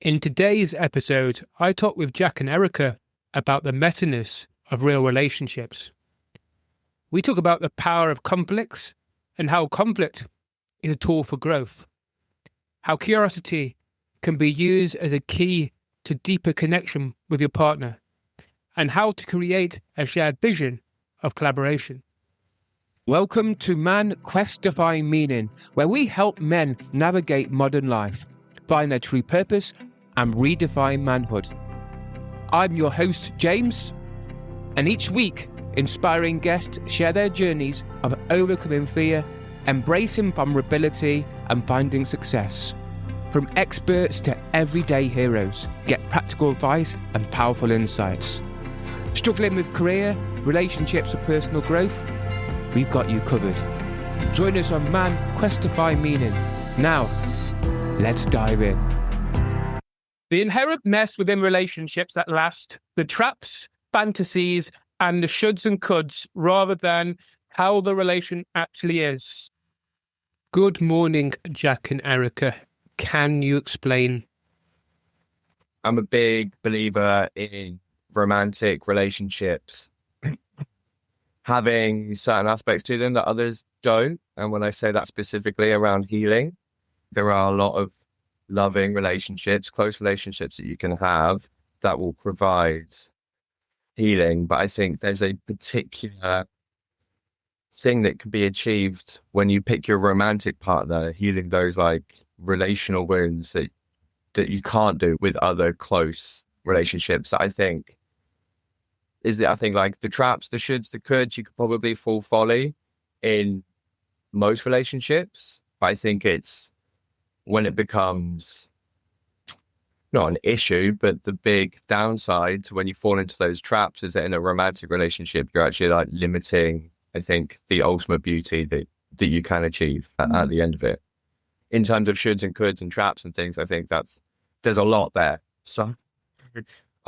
In today's episode, I talk with Jack and Erica about the messiness of real relationships. We talk about the power of conflicts and how conflict is a tool for growth, how curiosity can be used as a key to deeper connection with your partner, and how to create a shared vision of collaboration. Welcome to Man Quest Define Meaning, where we help men navigate modern life, find their true purpose, and redefine manhood. I'm your host, James, and each week, inspiring guests share their journeys of overcoming fear, embracing vulnerability, and finding success. From experts to everyday heroes, get practical advice and powerful insights. Struggling with career, relationships, or personal growth? We've got you covered. Join us on Man Quest Define Meaning. Now, let's dive in. The inherent mess within relationships that last, the traps, fantasies, and the shoulds and coulds, rather than how the relation actually is. Good morning, Jack and Erica. Can you explain? I'm a big believer in romantic relationships having certain aspects to them that others don't. And when I say that specifically around healing, there are a lot of loving relationships, close relationships that you can have that will provide healing. But I think there's a particular thing that can be achieved when you pick your romantic partner, healing those like relational wounds that you can't do with other close relationships. I think like the traps, the shoulds, the coulds, you could probably fall folly in most relationships. But I think it's when it becomes not an issue, but the big downside to when you fall into those traps is that in a romantic relationship, you're actually like limiting, I think, the ultimate beauty that you can achieve at the end of it. In terms of shoulds and coulds and traps and things, I think there's a lot there. So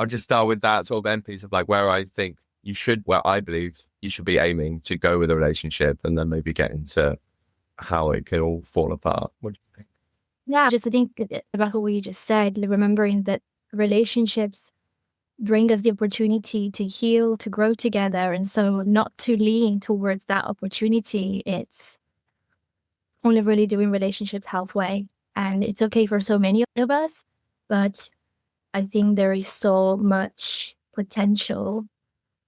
I'll just start with that sort of end piece of like where I believe you should be aiming to go with a relationship, and then maybe get into how it can all fall apart. What do you think? Yeah, just to think about what you just said, remembering that relationships bring us the opportunity to heal, to grow together. And so not to lean towards that opportunity. It's only really doing relationships halfway. And it's okay for so many of us, but I think there is so much potential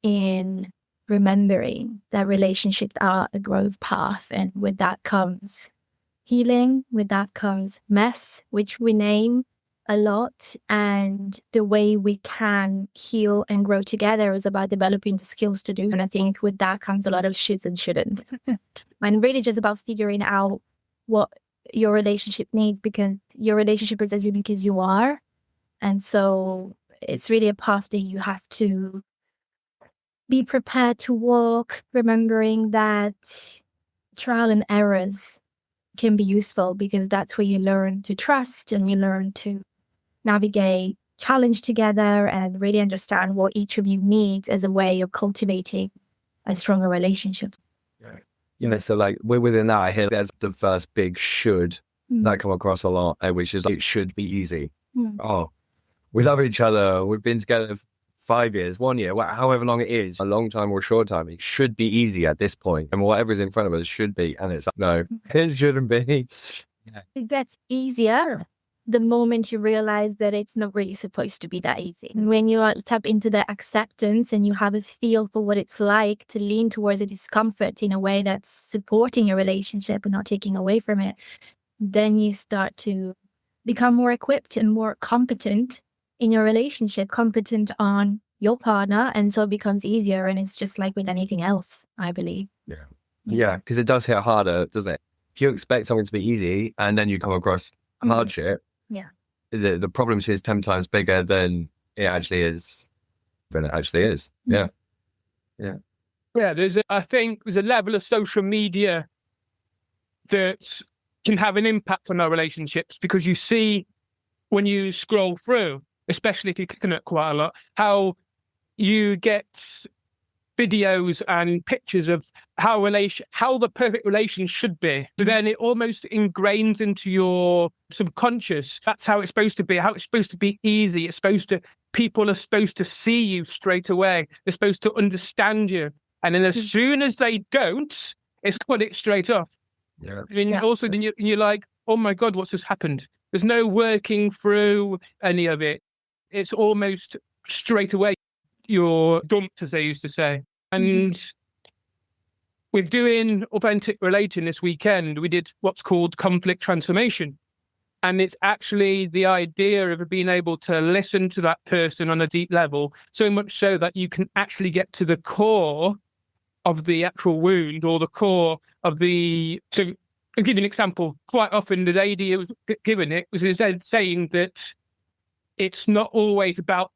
in remembering that relationships are a growth path. And with that comes healing, with that comes mess, which we name a lot. And the way we can heal and grow together is about developing the skills to do. And I think with that comes a lot of shoulds and shouldn't. And really just about figuring out what your relationship needs, because your relationship is as unique as you are. And so it's really a path that you have to be prepared to walk, remembering that trial and errors can be useful, because that's where you learn to trust and you learn to navigate challenge together and really understand what each of you needs as a way of cultivating a stronger relationship. Yeah. So like within that, I hear there's the first big should that come across a lot, which is like, it should be easy. Oh, we love each other. We've been together 5 years, 1 year, however long it is, a long time or a short time. It should be easy at this point, and whatever's in front of us should be. And it's like, no, it shouldn't be. Yeah. It gets easier the moment you realize that it's not really supposed to be that easy. And when you tap into the acceptance and you have a feel for what it's like to lean towards a discomfort in a way that's supporting your relationship and not taking away from it, then you start to become more equipped and more competent in your relationship, competent on your partner. And so it becomes easier. And it's just like with anything else, I believe. Yeah, because it does hit harder, doesn't it? If you expect something to be easy and then you come across hardship, the problem is 10 times bigger than it actually is. Yeah. I think there's a level of social media that can have an impact on our relationships, because you see when you scroll through, especially if you're clicking it quite a lot, how you get videos and pictures of how the perfect relation should be. So then it almost ingrains into your subconscious. That's how it's supposed to be, how it's supposed to be easy. People are supposed to see you straight away. They're supposed to understand you. And then as soon as they don't, it's cut it straight off. Yeah. And also then you're like, oh my God, what's just happened? There's no working through any of it. It's almost straight away you're dumped, as they used to say. And with doing authentic relating this weekend, we did what's called conflict transformation. And it's actually the idea of being able to listen to that person on a deep level, so much so that you can actually get to the core of the actual wound or the core of the... So I'll give you an example. Quite often the lady who was given it was instead saying that it's not always about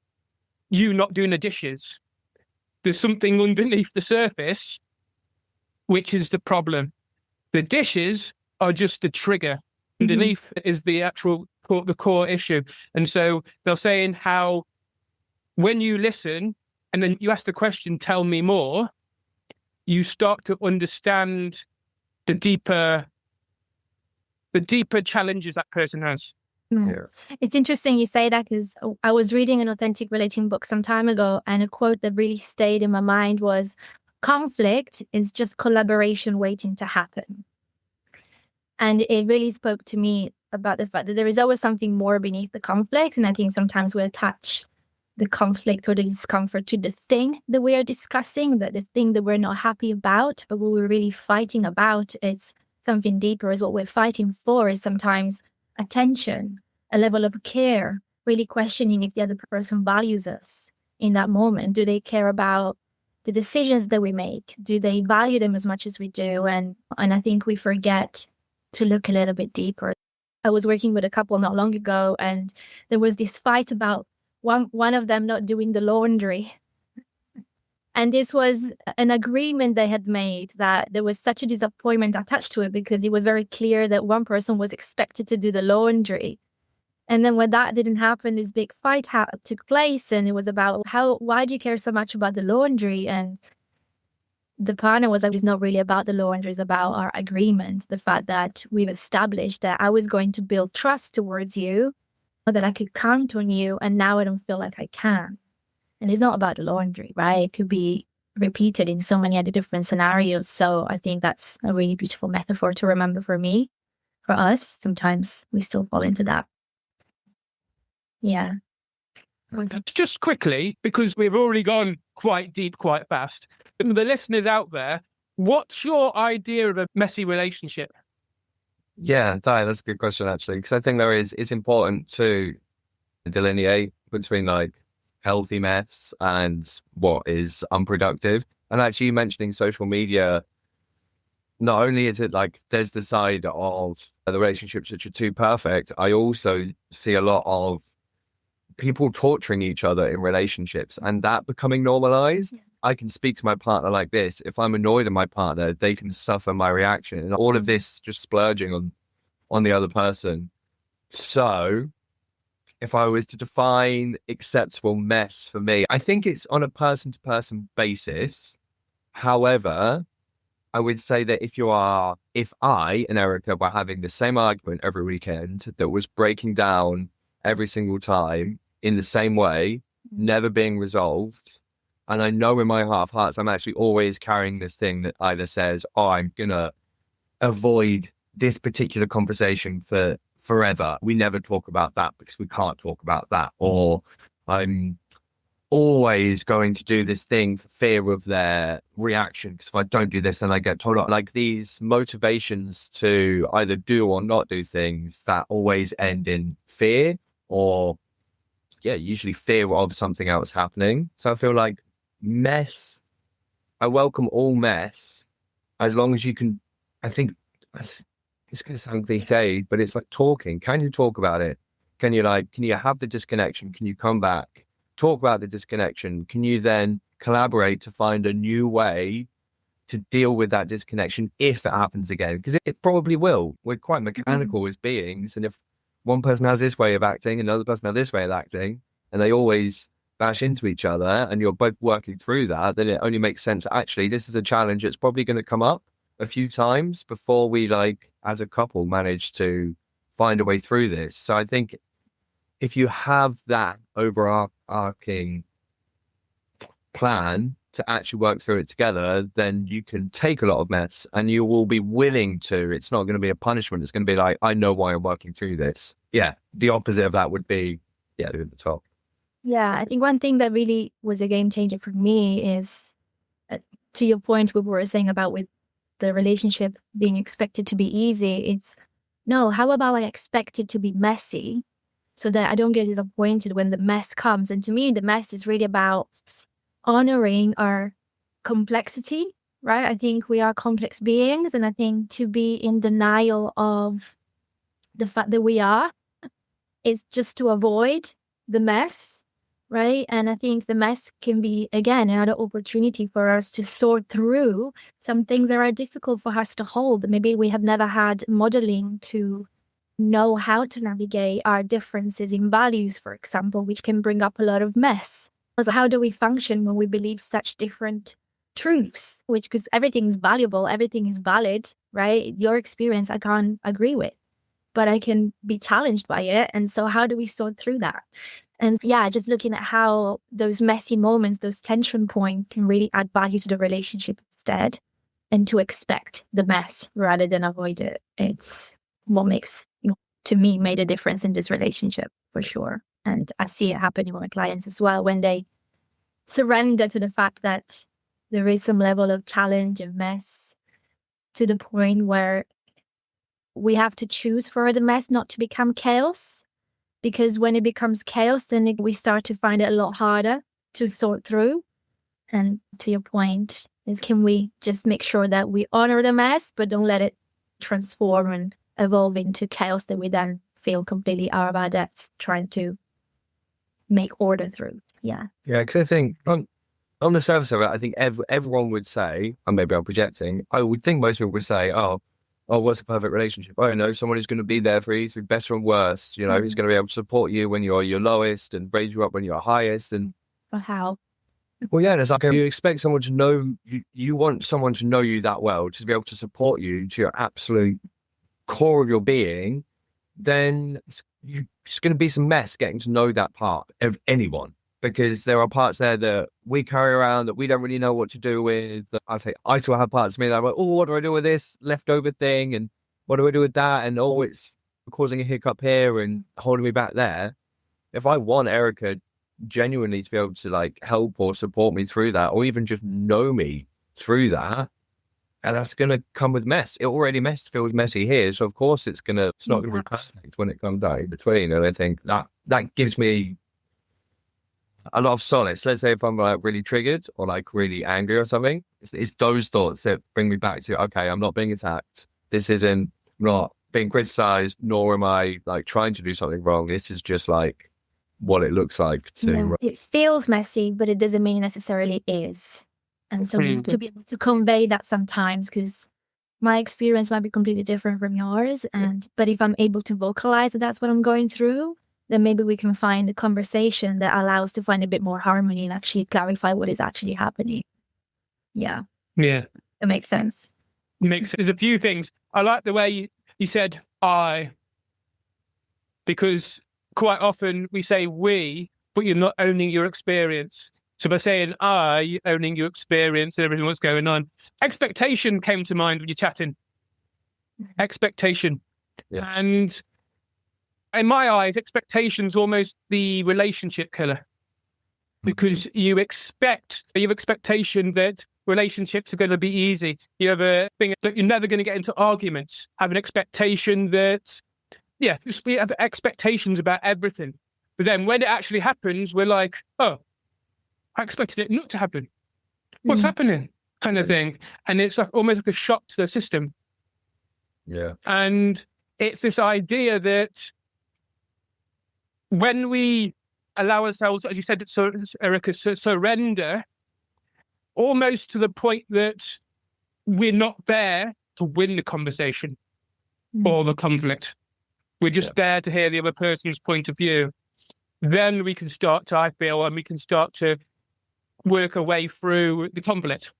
you not doing the dishes. There's something underneath the surface, which is the problem. The dishes are just the trigger. Underneath is the actual the core issue. And so they're saying how when you listen and then you ask the question, tell me more, you start to understand the deeper challenges that person has. Yeah. It's interesting you say that, because I was reading an authentic relating book some time ago, and a quote that really stayed in my mind was, conflict is just collaboration waiting to happen. And it really spoke to me about the fact that there is always something more beneath the conflict. And I think sometimes we attach the conflict or the discomfort to the thing that we are discussing, that the thing that we're not happy about, but what we're really fighting about, it's something deeper. Is what we're fighting for is sometimes attention, a level of care, really questioning if the other person values us in that moment. Do they care about the decisions that we make? Do they value them as much as we do? And I think we forget to look a little bit deeper. I was working with a couple not long ago, and there was this fight about one of them not doing the laundry. And this was an agreement they had made, that there was such a disappointment attached to it, because it was very clear that one person was expected to do the laundry. And then when that didn't happen, this big fight took place, and it was about why do you care so much about the laundry? And the partner was like, it's not really about the laundry, it's about our agreement, the fact that we've established that I was going to build trust towards you, or that I could count on you, and now I don't feel like I can. And it's not about the laundry, right? It could be repeated in so many other different scenarios. So I think that's a really beautiful metaphor to remember for me, for us. Sometimes we still fall into that. Yeah. Just quickly, because we've already gone quite deep, quite fast. And the listeners out there, what's your idea of a messy relationship? Yeah, that's a good question, actually, because I think it's important to delineate between like healthy mess and what is unproductive. And actually, you mentioning social media, not only is it like there's the side of the relationships which are too perfect, I also see a lot of people torturing each other in relationships, and that becoming normalized. I can speak to my partner like this. If I'm annoyed at my partner, they can suffer my reaction, and all of this just splurging on the other person. So if I was to define acceptable mess for me, I think it's on a person-to-person basis. However, I would say that if I and Erica were having the same argument every weekend that was breaking down every single time in the same way, never being resolved, and I know in my heart of hearts I'm actually always carrying this thing that either says, oh, I'm going to avoid this particular conversation for forever. We never talk about that because we can't talk about that. Or I'm always going to do this thing for fear of their reaction, because if I don't do this, then I get told off. Like these motivations to either do or not do things that always end in fear, or usually fear of something else happening. So I feel like mess, I welcome all mess, as long as you can. I think it's going to sound cliche, but it's like talking. Can you talk about it? Can you have the disconnection? Can you come back, talk about the disconnection? Can you then collaborate to find a new way to deal with that disconnection if it happens again? Because it probably will. We're quite mechanical as beings. And if one person has this way of acting, another person has this way of acting, and they always bash into each other and you're both working through that, then it only makes sense. Actually, this is a challenge that's probably going to come up a few times before we, like, as a couple, manage to find a way through this. So I think if you have that overarching plan to actually work through it together, then you can take a lot of mess and you will be willing to. It's not going to be a punishment. It's going to be like, I know why I'm working through this. Yeah. The opposite of that would be, yeah, over the top. Yeah, I think one thing that really was a game changer for me is, to your point, we were saying about with the relationship being expected to be easy. It's no, how about I expect it to be messy so that I don't get disappointed when the mess comes? And to me, the mess is really about honoring our complexity, right? I think we are complex beings, and I think to be in denial of the fact that we are is just to avoid the mess, right? And I think the mess can be, again, another opportunity for us to sort through some things that are difficult for us to hold. Maybe we have never had modeling to know how to navigate our differences in values, for example, which can bring up a lot of mess. So how do we function when we believe such different truths? Which, because everything is valuable, everything is valid, right? Your experience I can't agree with, but I can be challenged by it. And so how do we sort through that? And yeah, just looking at how those messy moments, those tension points can really add value to the relationship instead, and to expect the mess rather than avoid it. It's what makes, to me, made a difference in this relationship for sure. And I see it happening with my clients as well when they surrender to the fact that there is some level of challenge and mess, to the point where we have to choose for the mess not to become chaos. Because when it becomes chaos, then we start to find it a lot harder to sort through. And to your point, is can we just make sure that we honor the mess, but don't let it transform and evolve into chaos that we then feel completely out of our depths trying to make order through. Yeah. Yeah, because I think on the surface of it, I think everyone would say, and maybe I'm projecting, I would think most people would say, oh, what's a perfect relationship? I don't know, someone who's going to be there for you through better and worse, who's going to be able to support you when you're your lowest and raise you up when you're highest. And But how? well, yeah, it's like you expect someone to know you want someone to know you that well, to be able to support you to your absolute core of your being. Then it's going to be some mess getting to know that part of anyone, because there are parts there that we carry around that we don't really know what to do with. I think I still have parts of me that I'm like, oh, what do I do with this leftover thing? And what do I do with that? And oh, it's causing a hiccup here and holding me back there. If I want Erica genuinely to be able to, like, help or support me through that, or even just know me through that, and that's going to come with mess. It already feels messy here. So of course it's not going to be perfect when it comes down in between. And I think that gives me a lot of solace. Let's say if I'm like really triggered or like really angry or something, it's those thoughts that bring me back to, okay, I'm not being attacked. This isn't, not being criticized, nor am I like trying to do something wrong. This is just like what it looks like to. Yeah. It feels messy, but it doesn't mean it necessarily is. And so to be able to convey that sometimes, because my experience might be completely different from yours. But if I'm able to vocalize that that's what I'm going through, then maybe we can find a conversation that allows to find a bit more harmony and actually clarify what is actually happening. Yeah. Yeah. That makes sense. There's a few things. I like the way you said I, because quite often we say we, but you're not owning your experience. So by saying I, you're owning your experience and everything what's going on. Expectation came to mind when you're chatting. Expectation. Yeah. And in my eyes, expectation's almost the relationship killer. Because you have expectation that relationships are going to be easy. You have a thing that you're never going to get into arguments. Have an expectation that, we have expectations about everything. But then when it actually happens, we're like, oh, I expected it not to happen. What's happening? Kind of thing. And it's like almost like a shock to the system. Yeah. And it's this idea that when we allow ourselves, as you said, Erica, surrender, almost to the point that we're not there to win the conversation or the conflict. We're just there to hear the other person's point of view. then we can start to, I feel, and we can start to work our way through the conflict.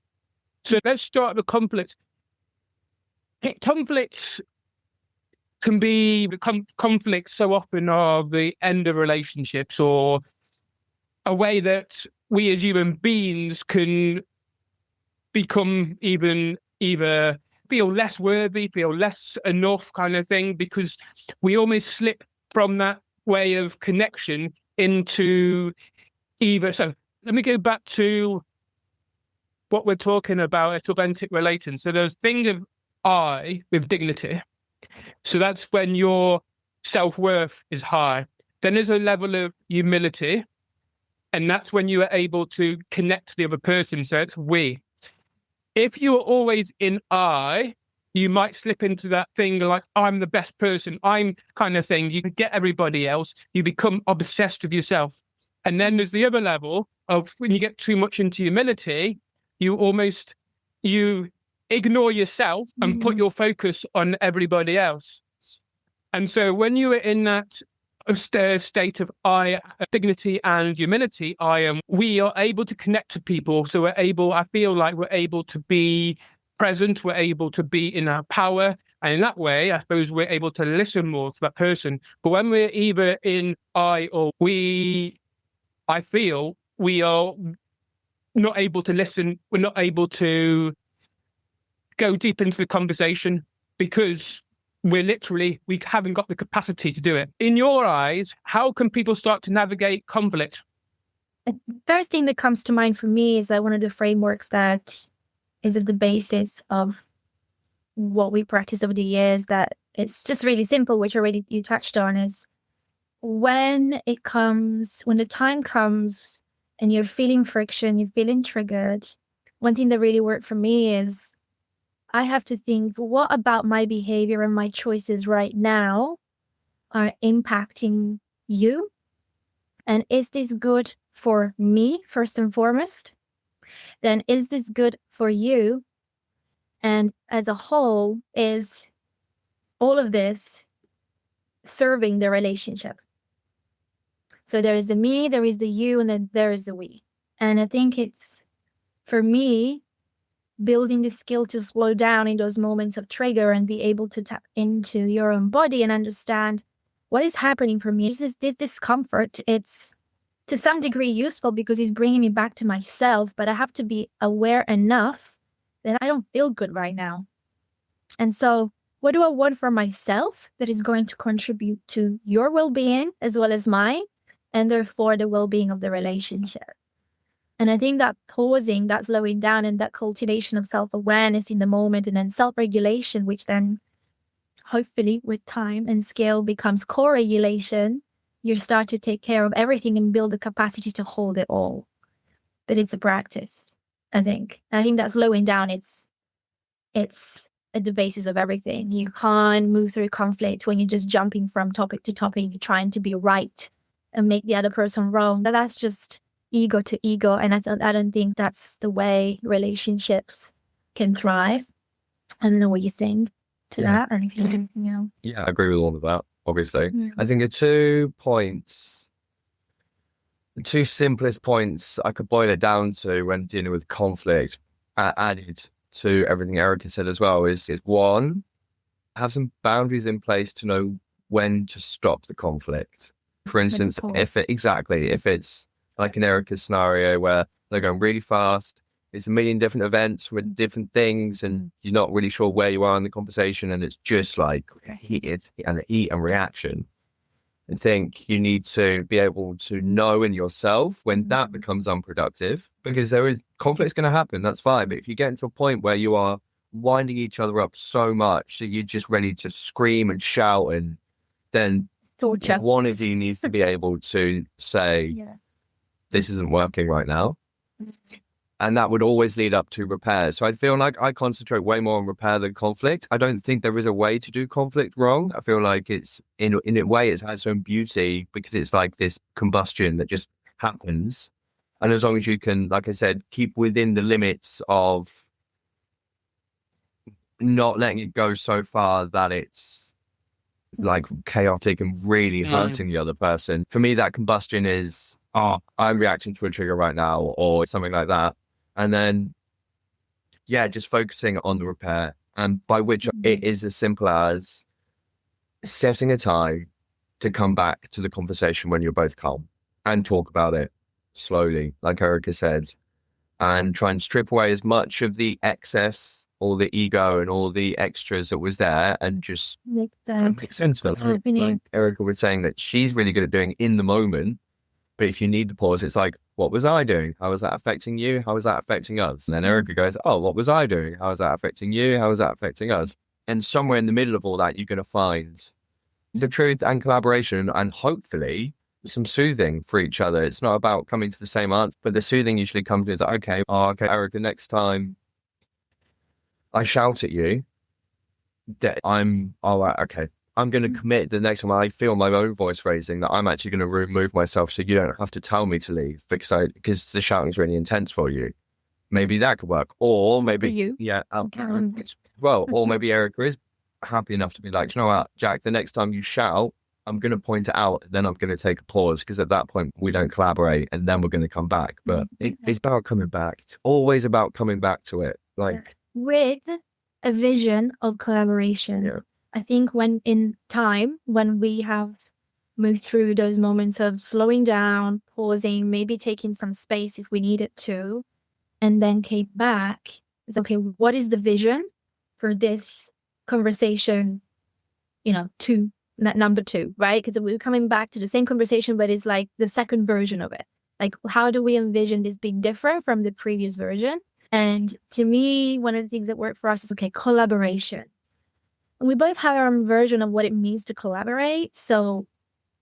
So let's start with conflict. Conflicts can be, conflicts so often are the end of relationships, or a way that we as human beings can become either feel less worthy, feel less enough kind of thing, because we almost slip from that way of connection into either. So let me go back to what we're talking about at authentic relating. So there's thing of I with dignity. So that's when your self-worth is high. Then there's a level of humility, and that's when you are able to connect to the other person. So it's we. If you are always in I, you might slip into that thing like, I'm the best person, I'm kind of thing. You can get everybody else. You become obsessed with yourself. And then there's the other level of when you get too much into humility, you ignore yourself and put your focus on everybody else. And so when you are in that state of I, dignity and humility, we are able to connect to people. So I feel like we're able to be present, we're able to be in our power. And in that way, I suppose we're able to listen more to that person. But when we're either in I or we, I feel we are not able to listen. We're not able to go deep into the conversation because we haven't got the capacity to do it. In your eyes, how can people start to navigate conflict? The first thing that comes to mind for me is that one of the frameworks that is at the basis of what we practice over the years, that it's just really simple, which already you touched on, is when the time comes and you're feeling friction, you're feeling triggered, one thing that really worked for me is I have to think, what about my behavior and my choices right now are impacting you? And is this good for me, first and foremost? Then is this good for you? And as a whole, is all of this serving the relationship? So there is the me, there is the you, and then there is the we. And I think it's, for me, building the skill to slow down in those moments of trigger and be able to tap into your own body and understand what is happening for me. This discomfort, it's to some degree useful because it's bringing me back to myself, but I have to be aware enough that I don't feel good right now. And so what do I want for myself that is going to contribute to your well-being as well as mine, and therefore the well-being of the relationship? And I think that pausing, that slowing down, and that cultivation of self-awareness in the moment, and then self-regulation, which then hopefully with time and skill becomes co-regulation, you start to take care of everything and build the capacity to hold it all. But it's a practice, I think. And I think that slowing down, it's at the basis of everything. You can't move through conflict when you're just jumping from topic to topic, you're trying to be right and make the other person wrong. That's just ego to ego, and I don't think that's the way relationships can thrive. I don't know what you think to that, or if you can, Yeah, I agree with all of that, obviously. Mm. I think the two simplest points I could boil it down to when dealing with conflict, added to everything Erica said as well, is one, have some boundaries in place to know when to stop the conflict. For instance, if it's like in Erica's scenario where they're going really fast, it's a million different events with different things, and you're not really sure where you are in the conversation, and it's just like heat and reaction. I think you need to be able to know in yourself when that becomes unproductive, because conflict's going to happen. That's fine. But if you get into a point where you are winding each other up so much that you're just ready to scream and shout, and then torture. One of you needs to be able to say, this isn't working right now. And that would always lead up to repair. So I feel like I concentrate way more on repair than conflict. I don't think there is a way to do conflict wrong. I feel like it's, in a way, it has some beauty because it's like this combustion that just happens. And as long as you can, like I said, keep within the limits of not letting it go so far that it's like chaotic and really hurting the other person. For me, that combustion is, oh, I'm reacting to a trigger right now or something like that. And then, yeah, just focusing on the repair. And by which it is as simple as setting a time to come back to the conversation when you're both calm and talk about it slowly, like Erica said, and try and strip away as much of the excess, all the ego and all the extras that was there, and just Make them make sense of it. happening. Like Erica was saying that she's really good at doing in the moment, but if you need the pause, it's like, what was I doing? How was that affecting you? How was that affecting us? And then Erica goes, oh, what was I doing? How was that affecting you? How was that affecting us? And somewhere in the middle of all that, you're going to find the truth and collaboration, and hopefully some soothing for each other. It's not about coming to the same answer, but the soothing usually comes with, okay, Erica, next time I shout at you, that I'm going to commit the next time I feel my own voice raising that I'm actually going to remove myself so you don't have to tell me to leave because the shouting is really intense for you. Maybe that could work. Or maybe, you. Yeah. Well, or maybe Erica is happy enough to be like, you know what, Jack, the next time you shout, I'm going to point it out, then I'm going to take a pause, because at that point we don't collaborate, and then we're going to come back. But it's about coming back. It's always about coming back to it. Like, with a vision of collaboration. Yeah. I think when we have moved through those moments of slowing down, pausing, maybe taking some space if we needed to, and then came back, it's okay, what is the vision for this conversation, number 2, right? Because we're coming back to the same conversation, but it's like the second version of it. Like, how do we envision this being different from the previous version? And to me, one of the things that work for us is, okay, collaboration. And we both have our own version of what it means to collaborate. So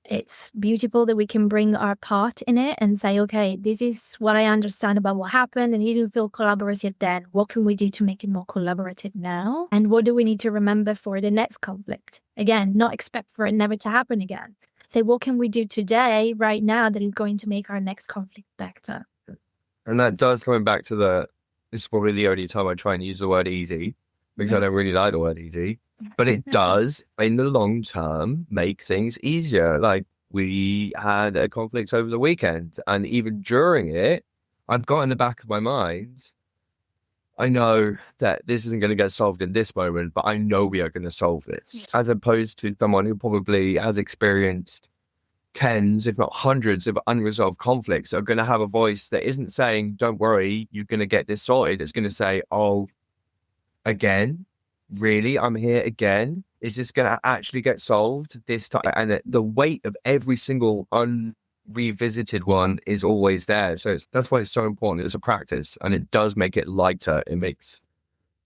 it's beautiful that we can bring our part in it and say, okay, this is what I understand about what happened, and it didn't feel collaborative then. What can we do to make it more collaborative now? And what do we need to remember for the next conflict? Again, not expect for it never to happen again. Say, what can we do today, right now, that is going to make our next conflict better? and that does, coming back to this is probably the only time I try and use the word easy, because I don't really like the word easy. But it does, in the long term, make things easier. Like, we had a conflict over the weekend, and even during it, I've got in the back of my mind, I know that this isn't going to get solved in this moment, but I know we are going to solve this. As opposed to someone who probably has experienced tens, if not hundreds, of unresolved conflicts, are going to have a voice that isn't saying, don't worry, you're going to get this sorted. It's going to say, oh, again? Really? I'm here again? Is this going to actually get solved this time? And the weight of every single unrevisited one is always there. So that's why it's so important. It's a practice, and it does make it lighter. It makes,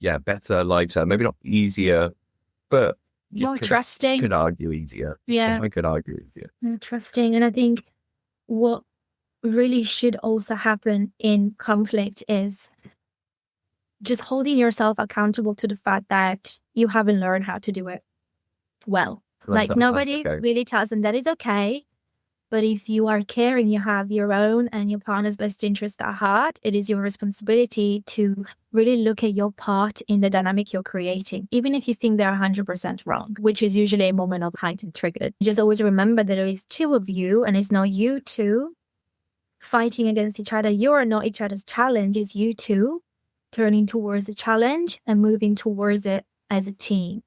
better, lighter, maybe not easier, but More trusting. Could argue easier. Yeah. I could argue easier. More trusting. And I think what really should also happen in conflict is just holding yourself accountable to the fact that you haven't learned how to do it well. Like nobody really tells them that is okay. But if you are caring, you have your own and your partner's best interest at heart, it is your responsibility to really look at your part in the dynamic you're creating, even if you think they're 100% wrong, which is usually a moment of heightened trigger. Just always remember that there is two of you, and it's not you two fighting against each other. You are not each other's challenge. It's you two turning towards the challenge and moving towards it as a team.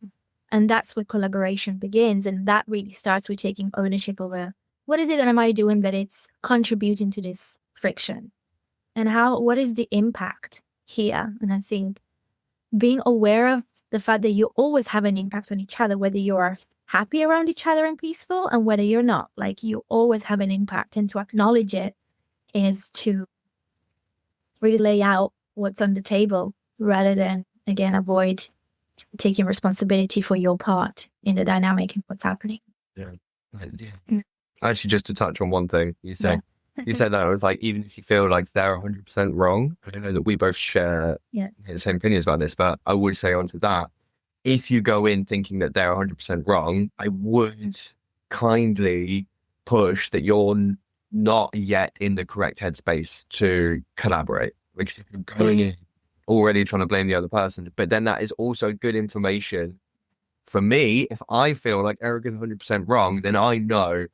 And that's where collaboration begins. And that really starts with taking ownership over what is it that am I doing that it's contributing to this friction? And what is the impact here? And I think being aware of the fact that you always have an impact on each other, whether you're happy around each other and peaceful and whether you're not, like you always have an impact. And to acknowledge it is to really lay out what's on the table rather than, again, avoid taking responsibility for your part in the dynamic and what's happening. Yeah. Actually, just to touch on one thing you said, you said that it was like, even if you feel like they're 100% wrong, I don't know that we both share the same opinions about this, but I would say onto that, if you go in thinking that they're 100% wrong, I would kindly push that you're not yet in the correct headspace to collaborate. Because if you're going in already trying to blame the other person, but then that is also good information for me, if I feel like Eric is 100% wrong, then I know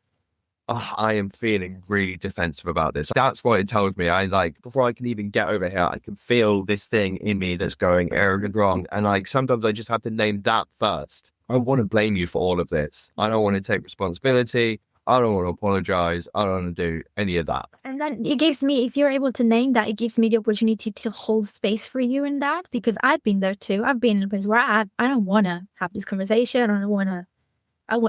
I am feeling really defensive about this. That's what it tells me. I like, before I can even get over here, I can feel this thing in me that's going, Eric is wrong. And like, sometimes I just have to name that first. I want to blame you for all of this. I don't want to take responsibility. I don't want to apologize. I don't want to do any of that. And then it gives me, if you're able to name that, it gives me the opportunity to hold space for you in that, because I've been there too. I've been in a place where I don't want to have this conversation. I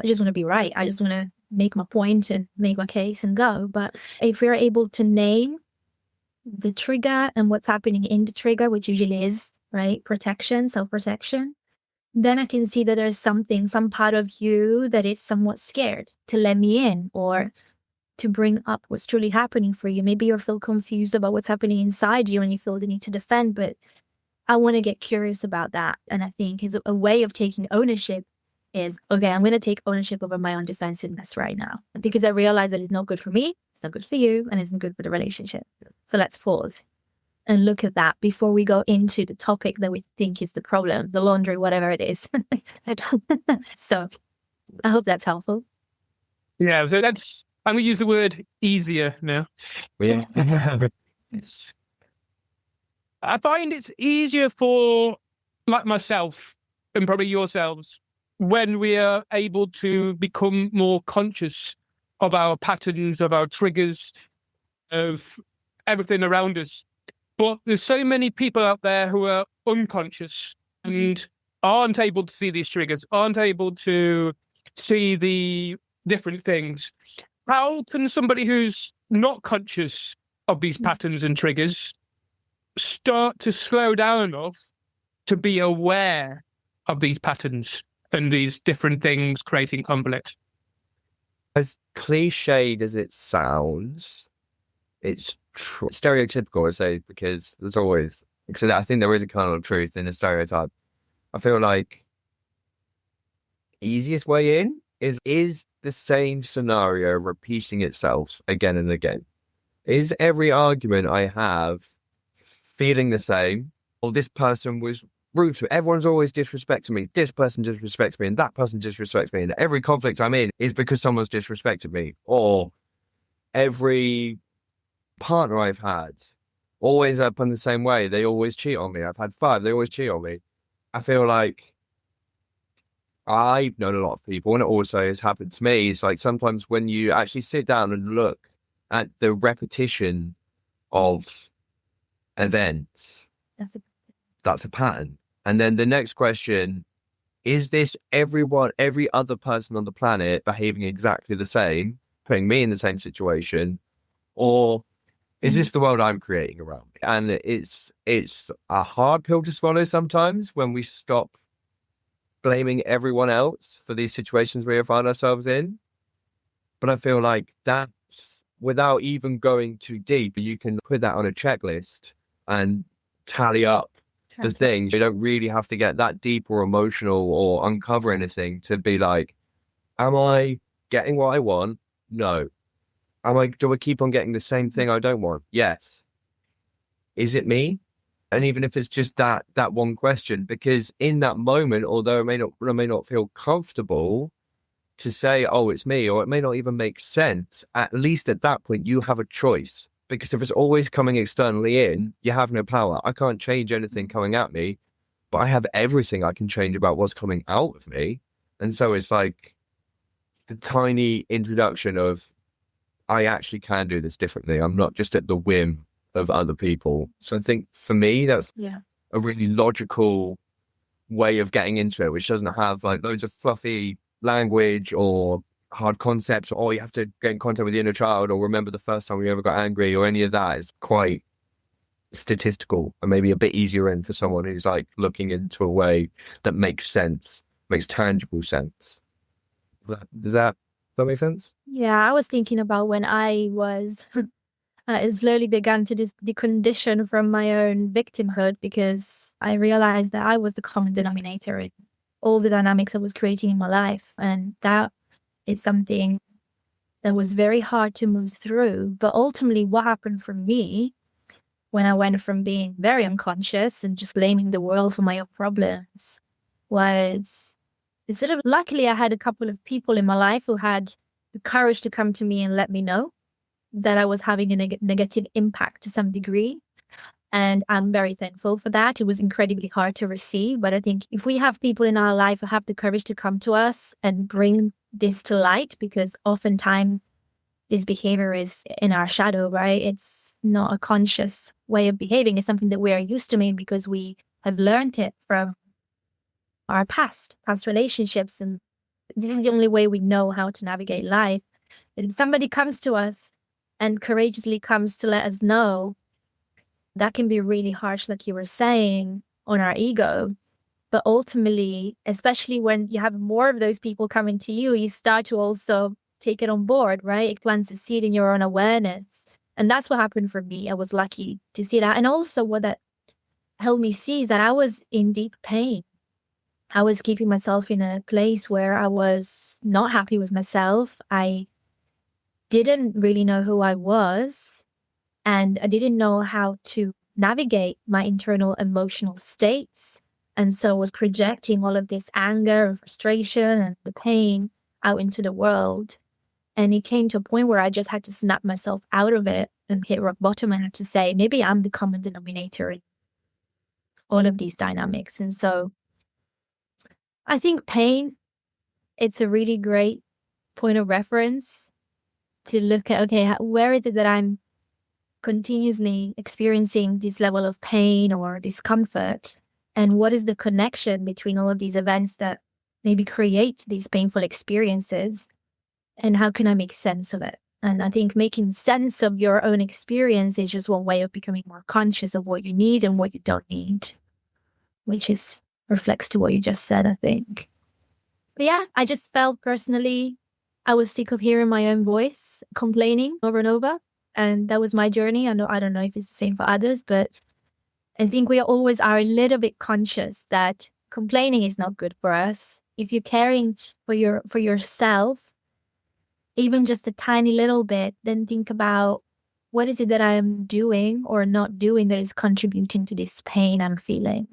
just want to be right. I just want to make my point and make my case and go. But if we're able to name the trigger and what's happening in the trigger, which usually is, right, protection, self-protection, then I can see that there's some part of you that is somewhat scared to let me in or to bring up what's truly happening for you. Maybe you feel confused about what's happening inside you and you feel the need to defend, but I want to get curious about that. And I think it's a way of taking ownership is, okay, I'm going to take ownership over my own defensiveness right now, because I realize that it's not good for me, it's not good for you, and it's not good for the relationship. So let's pause and look at that before we go into the topic that we think is the problem, the laundry, whatever it is. So I hope that's helpful. Yeah, so I'm going to use the word easier now. Yeah. I find it's easier for, like myself and probably yourselves, when we are able to become more conscious of our patterns, of our triggers, of everything around us. But there's so many people out there who are unconscious and aren't able to see these triggers, aren't able to see the different things. How can somebody who's not conscious of these patterns and triggers start to slow down enough to be aware of these patterns and these different things creating conflict? As cliched as it sounds, it's stereotypical, I say, because there's always, because I think there is a kernel of truth in the stereotype. I feel like easiest way in is the same scenario repeating itself again and again? Is every argument I have feeling the same? Or this person was rude to me. Everyone's always disrespecting me. This person disrespects me and that person disrespects me. And every conflict I'm in is because someone's disrespected me. Or every partner I've had always up in the same way. They always cheat on me. I've had 5. They always cheat on me. I feel like I've known a lot of people, and it also has happened to me. It's like sometimes when you actually sit down and look at the repetition of events, that's a pattern. And then the next question, is this every other person on the planet behaving exactly the same, putting me in the same situation? Or is this the world I'm creating around me? And it's a hard pill to swallow sometimes when we stop blaming everyone else for these situations we find ourselves in. But I feel like that's, without even going too deep, you can put that on a checklist and tally up the things. You don't really have to get that deep or emotional or uncover anything to be like, am I getting what I want? No. Do I keep on getting the same thing I don't want? Yes. Is it me? And even if it's just that one question, because in that moment, although I may not feel comfortable to say, oh, it's me, or it may not even make sense, at least at that point, you have a choice. Because if it's always coming externally in, you have no power. I can't change anything coming at me, but I have everything I can change about what's coming out of me. And so it's like the tiny introduction of, I actually can do this differently. I'm not just at the whim of other people. So I think for me, that's a really logical way of getting into it, which doesn't have like loads of fluffy language or hard concepts, or you have to get in contact with the inner child or remember the first time you ever got angry or any of that. Is quite statistical and maybe a bit easier in for someone who's like looking into a way that makes sense, makes tangible sense. Does that make sense? Yeah, I was thinking about when I was it slowly began to decondition from my own victimhood, because I realized that I was the common denominator in all the dynamics I was creating in my life. And that is something that was very hard to move through. But ultimately, what happened for me when I went from being very unconscious and just blaming the world for my own problems was instead of, luckily, I had a couple of people in my life who had the courage to come to me and let me know that I was having a negative impact to some degree. And I'm very thankful for that. It was incredibly hard to receive. But I think if we have people in our life who have the courage to come to us and bring this to light, because oftentimes this behavior is in our shadow, right? It's not a conscious way of behaving. It's something that we are used to doing because we have learned it from our past relationships. And this is the only way we know how to navigate life. And if somebody comes to us and courageously comes to let us know, that can be really harsh, like you were saying, on our ego. But ultimately, especially when you have more of those people coming to you, you start to also take it on board, right? It plants a seed in your own awareness. And that's what happened for me. I was lucky to see that. And also what that helped me see is that I was in deep pain. I was keeping myself in a place where I was not happy with myself. I didn't really know who I was, and I didn't know how to navigate my internal emotional states. And so I was projecting all of this anger and frustration and the pain out into the world. And it came to a point where I just had to snap myself out of it and hit rock bottom. And had to say, maybe I'm the common denominator in all of these dynamics. And so I think pain, it's a really great point of reference to look at, okay, where is it that I'm continuously experiencing this level of pain or discomfort? And what is the connection between all of these events that maybe create these painful experiences? And how can I make sense of it? And I think making sense of your own experience is just one way of becoming more conscious of what you need and what you don't need, which is reflects to what you just said, I think. But yeah, I just felt personally, I was sick of hearing my own voice complaining over and over. And that was my journey. I don't know if it's the same for others, but I think we always are a little bit conscious that complaining is not good for us. If you're caring for yourself, even just a tiny little bit, then think about, what is it that I'm doing or not doing that is contributing to this pain I'm feeling?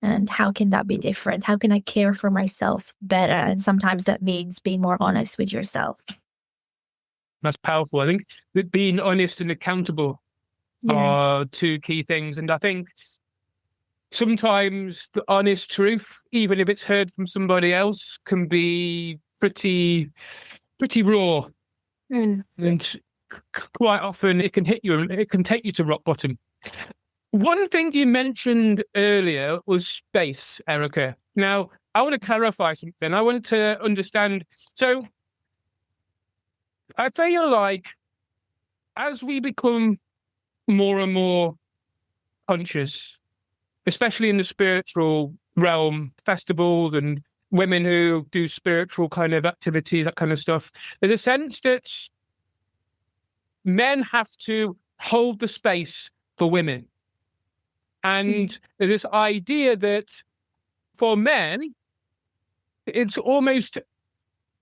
And how can that be different? How can I care for myself better? And sometimes that means being more honest with yourself. That's powerful. I think that being honest and accountable are two key things. And I think sometimes the honest truth, even if it's heard from somebody else, can be pretty raw. And quite often it can hit you and it can take you to rock bottom. One thing you mentioned earlier was space, Erica. Now, I want to clarify something. I want to understand. So I feel like as we become more and more conscious, especially in the spiritual realm, festivals and women who do spiritual kind of activities, that kind of stuff, there's a sense that men have to hold the space for women. And there's this idea that for men, it's almost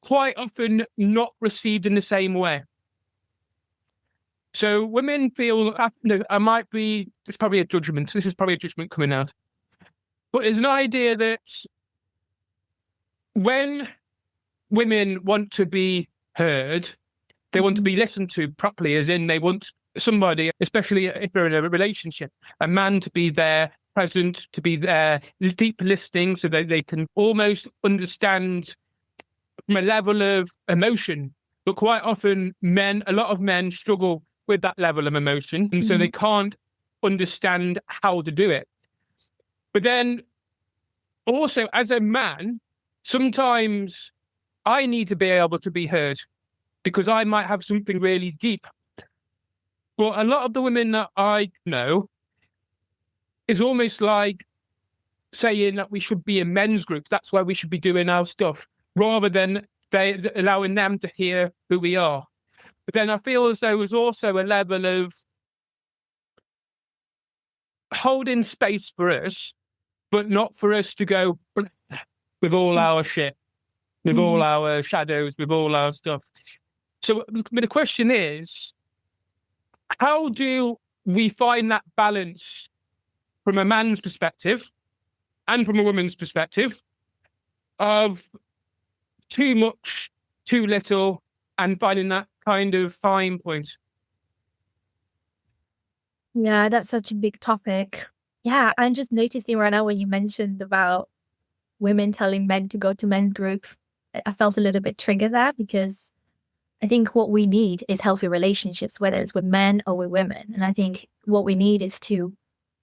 quite often not received in the same way. So women feel, it's probably a judgment. This is probably a judgment coming out. But there's an idea that when women want to be heard, they want to be listened to properly, as in they want somebody, especially if they're in a relationship, a man to be there, present, to be there, deep listening, so that they can almost understand from a level of emotion. But quite often a lot of men struggle with that level of emotion, and so they can't understand how to do it. But then also as a man, sometimes I need to be able to be heard because I might have something really deep. But a lot of the women that I know is almost like saying that we should be in men's groups. That's why we should be doing our stuff, rather than allowing them to hear who we are. But then I feel as though there's also a level of holding space for us, but not for us to go with all our shit, with all our shadows, with all our stuff. So the question is, how do we find that balance from a man's perspective and from a woman's perspective of too much, too little, and finding that kind of fine point. Yeah, that's such a big topic. Yeah, I'm just noticing right now when you mentioned about women telling men to go to men's group, I felt a little bit triggered there because I think what we need is healthy relationships, whether it's with men or with women. And I think what we need is to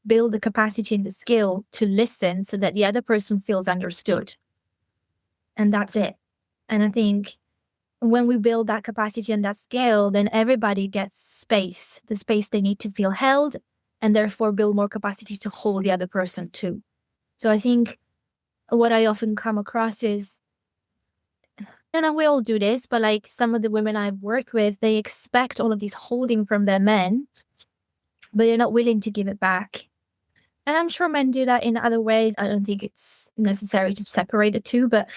build the capacity and the skill to listen so that the other person feels understood. And that's it. And I think when we build that capacity and that skill, then everybody gets space, the space they need to feel held, and therefore build more capacity to hold the other person too. So I think what I often come across is, and we all do this, but like some of the women I've worked with, they expect all of this holding from their men, but they're not willing to give it back. And I'm sure men do that in other ways. I don't think it's necessary to separate the two, but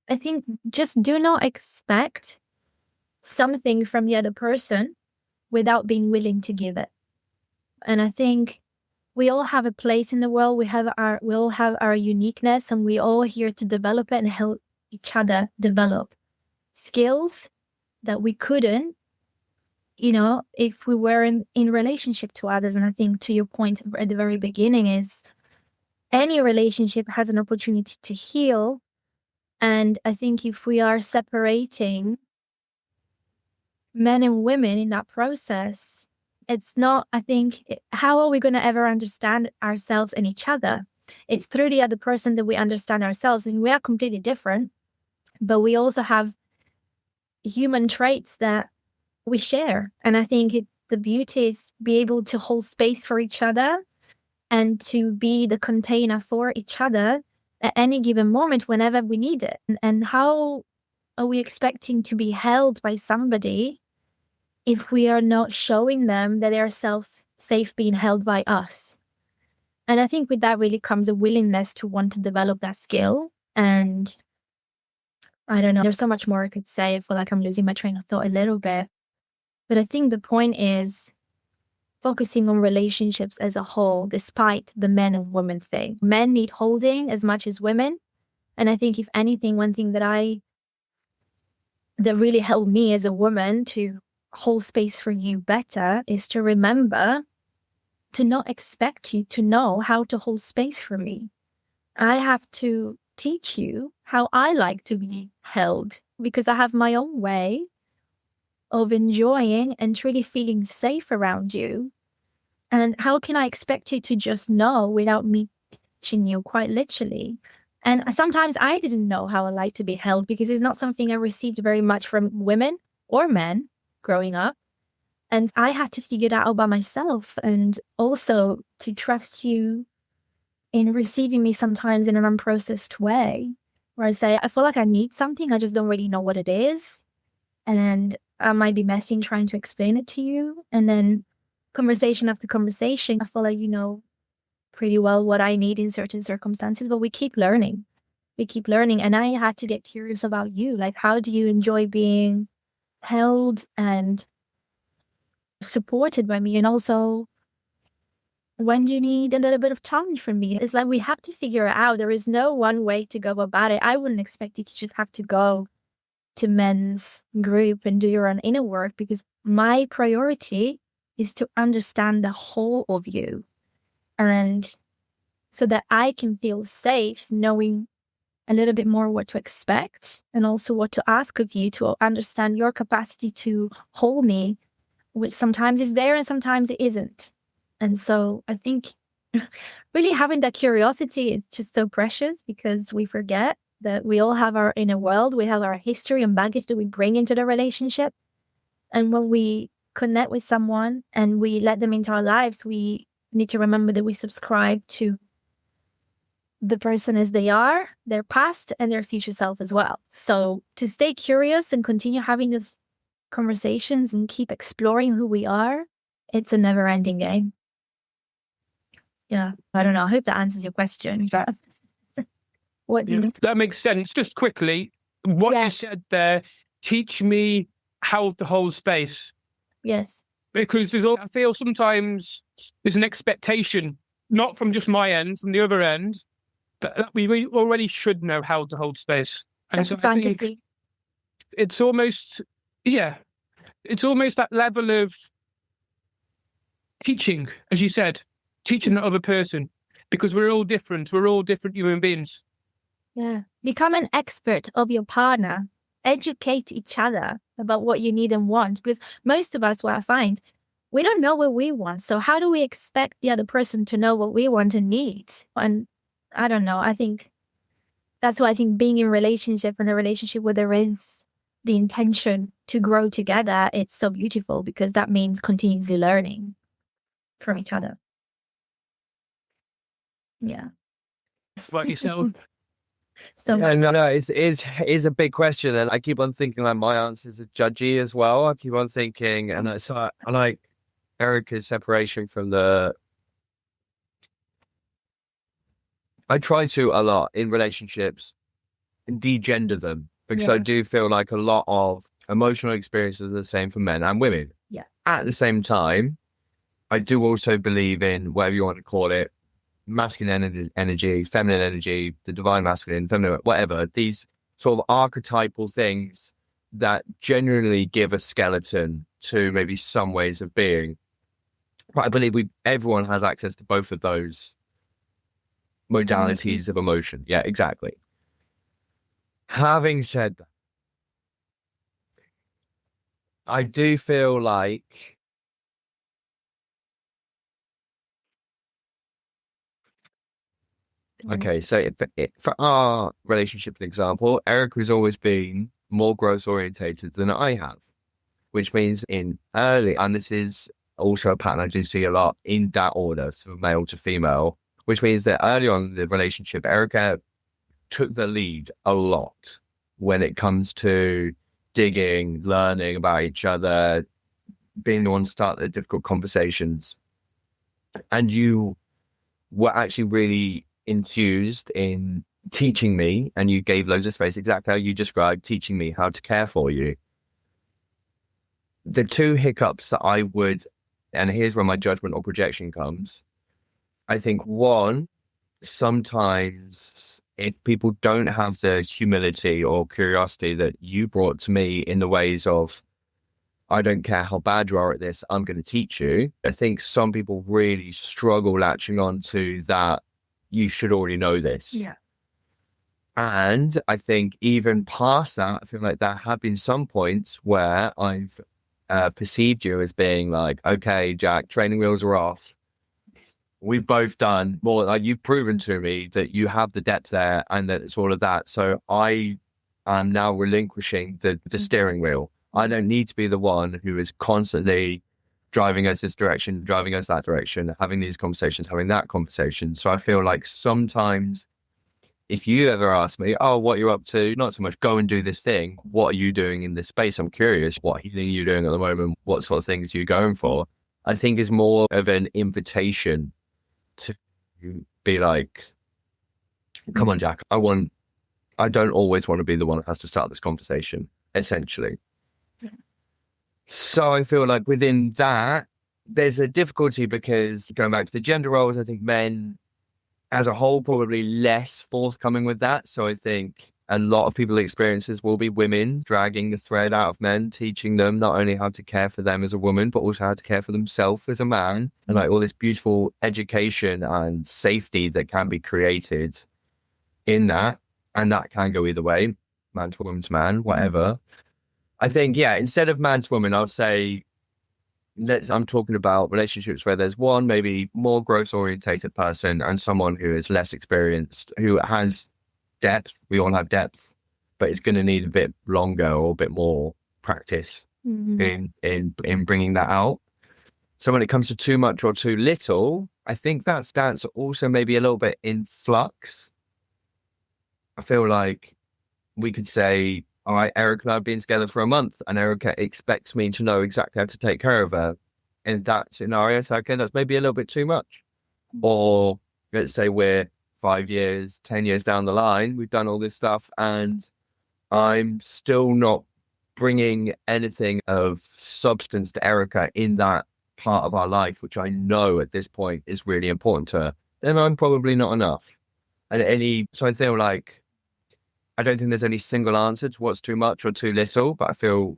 I think just do not expect something from the other person without being willing to give it. And I think we all have a place in the world. We all have our uniqueness, and we're all here to develop it and help each other develop skills that we couldn't, if we were in relationship to others. And I think to your point at the very beginning is any relationship has an opportunity to heal. And I think if we are separating men and women in that process, it's not, I think, how are we going to ever understand ourselves and each other? It's through the other person that we understand ourselves, and we are completely different, but we also have human traits that we share. And I think the beauty is be able to hold space for each other and to be the container for each other at any given moment whenever we need it. And how are we expecting to be held by somebody if we are not showing them that they are safe being held by us? And I think with that really comes a willingness to want to develop that skill. And I don't know, there's so much more I could say. I feel like I'm losing my train of thought a little bit. But I think the point is focusing on relationships as a whole, despite the men and women thing. Men need holding as much as women. And I think if anything, one thing that really helped me as a woman to hold space for you better is to remember to not expect you to know how to hold space for me. I have to teach you how I like to be held, because I have my own way of enjoying and truly feeling safe around you. And how can I expect you to just know without me teaching you, quite literally? And sometimes I didn't know how I like to be held because it's not something I received very much from women or men growing up. And I had to figure that out by myself, and also to trust you in receiving me sometimes in an unprocessed way, where I say, I feel like I need something, I just don't really know what it is. And I might be messy trying to explain it to you. And then conversation after conversation, I feel like you know pretty well what I need in certain circumstances, but we keep learning. And I had to get curious about you. Like, how do you enjoy being held and supported by me? And also, when do you need a little bit of challenge from me? It's like we have to figure it out. There is no one way to go about it. I wouldn't expect you to just have to go to men's group and do your own inner work, because my priority is to understand the whole of you, and so that I can feel safe knowing a little bit more what to expect and also what to ask of you, to understand your capacity to hold me, which sometimes is there and sometimes it isn't. And so I think really having that curiosity is just so precious, because we forget that we all have our inner world. We have our history and baggage that we bring into the relationship. And when we connect with someone and we let them into our lives, we need to remember that we subscribe to the person as they are, their past and their future self as well. So to stay curious and continue having these conversations and keep exploring who we are, it's a never-ending game. Yeah, I don't know. I hope that answers your question. But what do you think? That makes sense. Just quickly, what you said there, teach me how to hold space. Yes. Because I feel sometimes there's an expectation, not from just my end, from the other end, But we already should know how to hold space. And That's so a I think fantasy. it's almost, it's almost that level of teaching, as you said, teaching the other person, because we're all different. We're all different human beings. Yeah. Become an expert of your partner. Educate each other about what you need and want. Because most of us, what I find, we don't know what we want. So how do we expect the other person to know what we want and need? And I don't know. I think that's why I think being in a relationship where there is the intention to grow together, it's so beautiful, because that means continuously learning from each other. Yeah. Like yourself. So Yeah, no, it's a big question, and I keep on thinking like my answers are judgy as well. I keep on thinking, and I like Erica's separation from the. I try to a lot in relationships de-gender them, because I Yeah. do feel like a lot of emotional experiences are the same for men and women. Yeah. At the same time, I do also believe in whatever you want to call it, masculine energy, feminine energy, the divine masculine, feminine, whatever, these sort of archetypal things that generally give a skeleton to maybe some ways of being. But I believe everyone has access to both of those modalities of emotion. Yeah, exactly. Having said that, I do feel like okay, so for our relationship, an example, Eric has always been more growth orientated than I have, which means in early, and this is also a pattern I do see a lot in that order, so male to female, which means that early on in the relationship, Erica took the lead a lot when it comes to digging, learning about each other, being the one to start the difficult conversations. And you were actually really enthused in teaching me, and you gave loads of space, exactly how you described, teaching me how to care for you. The two hiccups that I would, and here's where my judgment or projection comes. I think one, sometimes if people don't have the humility or curiosity that you brought to me in the ways of, I don't care how bad you are at this, I'm going to teach you. I think some people really struggle latching on to that. You should already know this. Yeah. And I think even past that, I feel like there have been some points where I've perceived you as being like, okay, Jack, training wheels are off. We've both done more. Like, you've proven to me that you have the depth there and that it's all of that. So I am now relinquishing the steering wheel. I don't need to be the one who is constantly driving us this direction, driving us that direction, having these conversations, having that conversation. So I feel like sometimes if you ever ask me, oh, what you're up to, not so much go and do this thing. What are you doing in this space? I'm curious. What healing are you doing at the moment? What sort of things are you going for? I think is more of an invitation to be like, come on, Jack, I don't always want to be the one that has to start this conversation, essentially. Yeah. So I feel like within that, there's a difficulty because going back to the gender roles, I think men as a whole probably less forthcoming with that. So I think a lot of people's experiences will be women dragging the thread out of men, teaching them not only how to care for them as a woman, but also how to care for themselves as a man. And like all this beautiful education and safety that can be created in that. And that can go either way, man to woman to man, whatever. I think, yeah, instead of man to woman, I'll say, I'm talking about relationships where there's one maybe more growth orientated person and someone who is less experienced, who has depth. We all have depth, but it's going to need a bit longer or a bit more practice in bringing that out. So when it comes to too much or too little, I think that's also maybe a little bit in flux. I feel like we could say, all right, Eric and I have been together for a month and Erica expects me to know exactly how to take care of her. In that scenario, it's okay, that's maybe a little bit too much. Or let's say we're 5 years, 10 years down the line, we've done all this stuff and I'm still not bringing anything of substance to Erica in that part of our life, which I know at this point is really important to her. Then I'm probably not enough. So I feel like I don't think there's any single answer to what's too much or too little, but I feel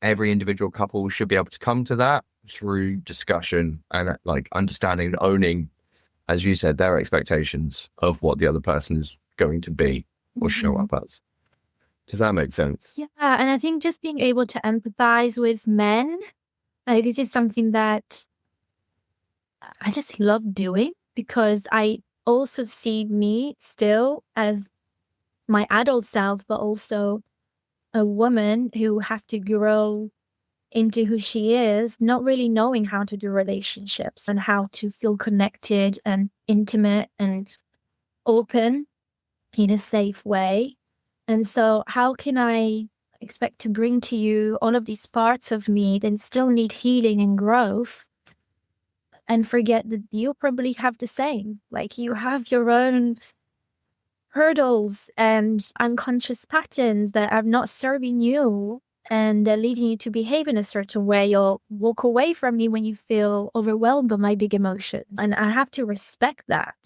every individual couple should be able to come to that through discussion and like understanding and owning, as you said, their expectations of what the other person is going to be or show up as. Does that make sense? Yeah, and I think just being able to empathize with men, like this is something that I just love doing because I also see me still as my adult self, but also a woman who have to grow into who she is, not really knowing how to do relationships and how to feel connected and intimate and open in a safe way. And so how can I expect to bring to you all of these parts of me that still need healing and growth and forget that you probably have the same? Like you have your own hurdles and unconscious patterns that are not serving you and they're leading you to behave in a certain way or walk away from me when you feel overwhelmed by my big emotions. And I have to respect that.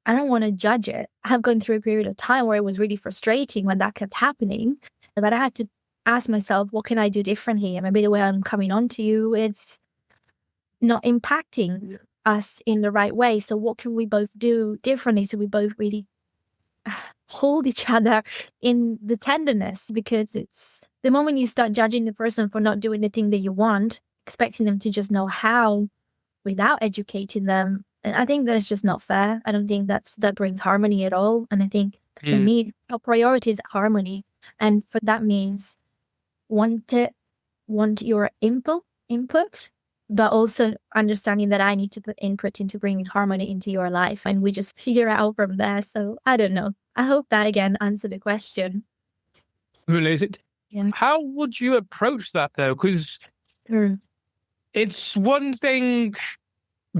I don't want to judge it. I have gone through a period of time where it was really frustrating when that kept happening. But I had to ask myself, what can I do differently? And maybe the way I'm coming on to you, it's not impacting us in the right way. So what can we both do differently so we both really hold each other in the tenderness? Because it's the moment you start judging the person for not doing the thing that you want, expecting them to just know how without educating them. And I think that's just not fair. I don't think that brings harmony at all. And I think for me, our priority is harmony. And for that means want your input, but also understanding that I need to put input into bringing harmony into your life. And we just figure out from there. So I don't know. I hope that again answered the question. Really, is it? Yeah. How would you approach that though? Because it's one thing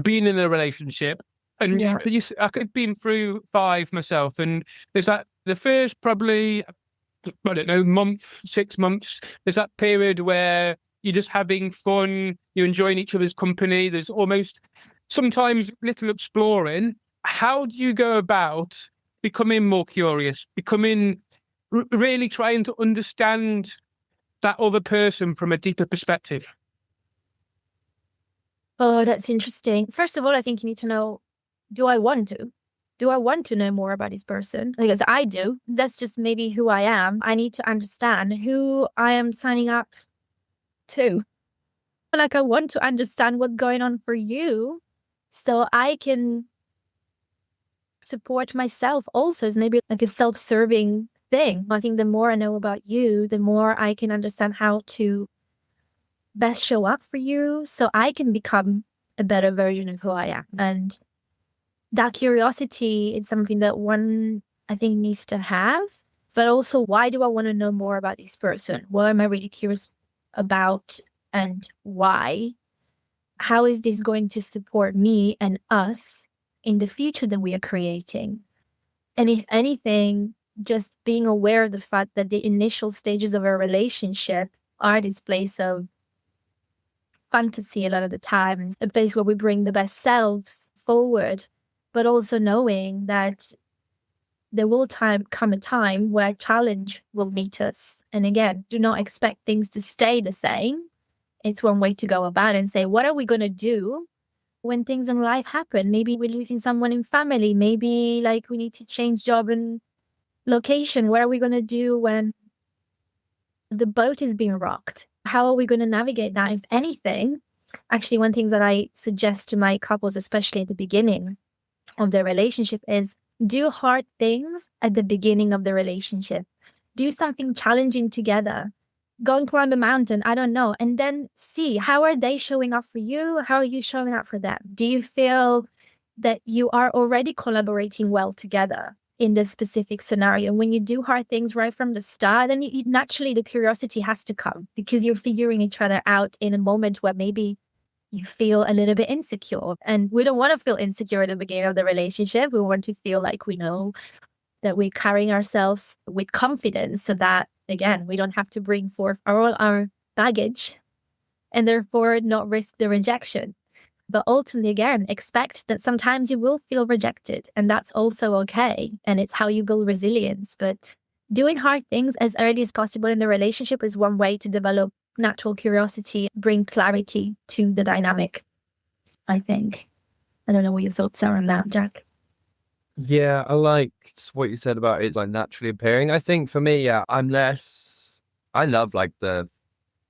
being in a relationship, and Yeah. I could been through 5 myself, and there's that the first probably I don't know month, 6 months. There's that period where you're just having fun, you're enjoying each other's company. There's almost sometimes little exploring. How do you go about becoming more curious, becoming really trying to understand that other person from a deeper perspective? Oh, that's interesting. First of all, I think you need to know, do I want to? Do I want to know more about this person? Because I do. That's just maybe who I am. I need to understand who I am signing up to. Like I want to understand what's going on for you so I can support myself also. It's maybe like a self-serving thing. I think the more I know about you, the more I can understand how to best show up for you so I can become a better version of who I am. And that curiosity is something that one, I think, needs to have. But also, why do I want to know more about this person? What am I really curious about and why? How is this going to support me and us in the future that we are creating? And if anything, just being aware of the fact that the initial stages of a relationship are this place of fantasy a lot of the time, and a place where we bring the best selves forward, but also knowing that there will come a time where challenge will meet us. And again, do not expect things to stay the same. It's one way to go about it and say, what are we going to do when things in life happen? Maybe we're losing someone in family. Maybe like we need to change job and location. What are we going to do when the boat is being rocked? How are we going to navigate that? If anything, actually, one thing that I suggest to my couples, especially at the beginning of their relationship, is do hard things at the beginning of the relationship. Do something challenging together. Go and climb a mountain, I don't know, and then see, how are they showing up for you? How are you showing up for them? Do you feel that you are already collaborating well together in this specific scenario? When you do hard things right from the start, then you naturally the curiosity has to come because you're figuring each other out in a moment where maybe you feel a little bit insecure. And we don't want to feel insecure at the beginning of the relationship. We want to feel like we know that we're carrying ourselves with confidence so that, again, we don't have to bring forth all our baggage and therefore not risk the rejection. But ultimately, again, expect that sometimes you will feel rejected, and that's also okay. And it's how you build resilience. But doing hard things as early as possible in the relationship is one way to develop natural curiosity, bring clarity to the dynamic, I think. I don't know what your thoughts are on that, Jack. Yeah, I like what you said about it like naturally appearing. I think for me, yeah, I love like the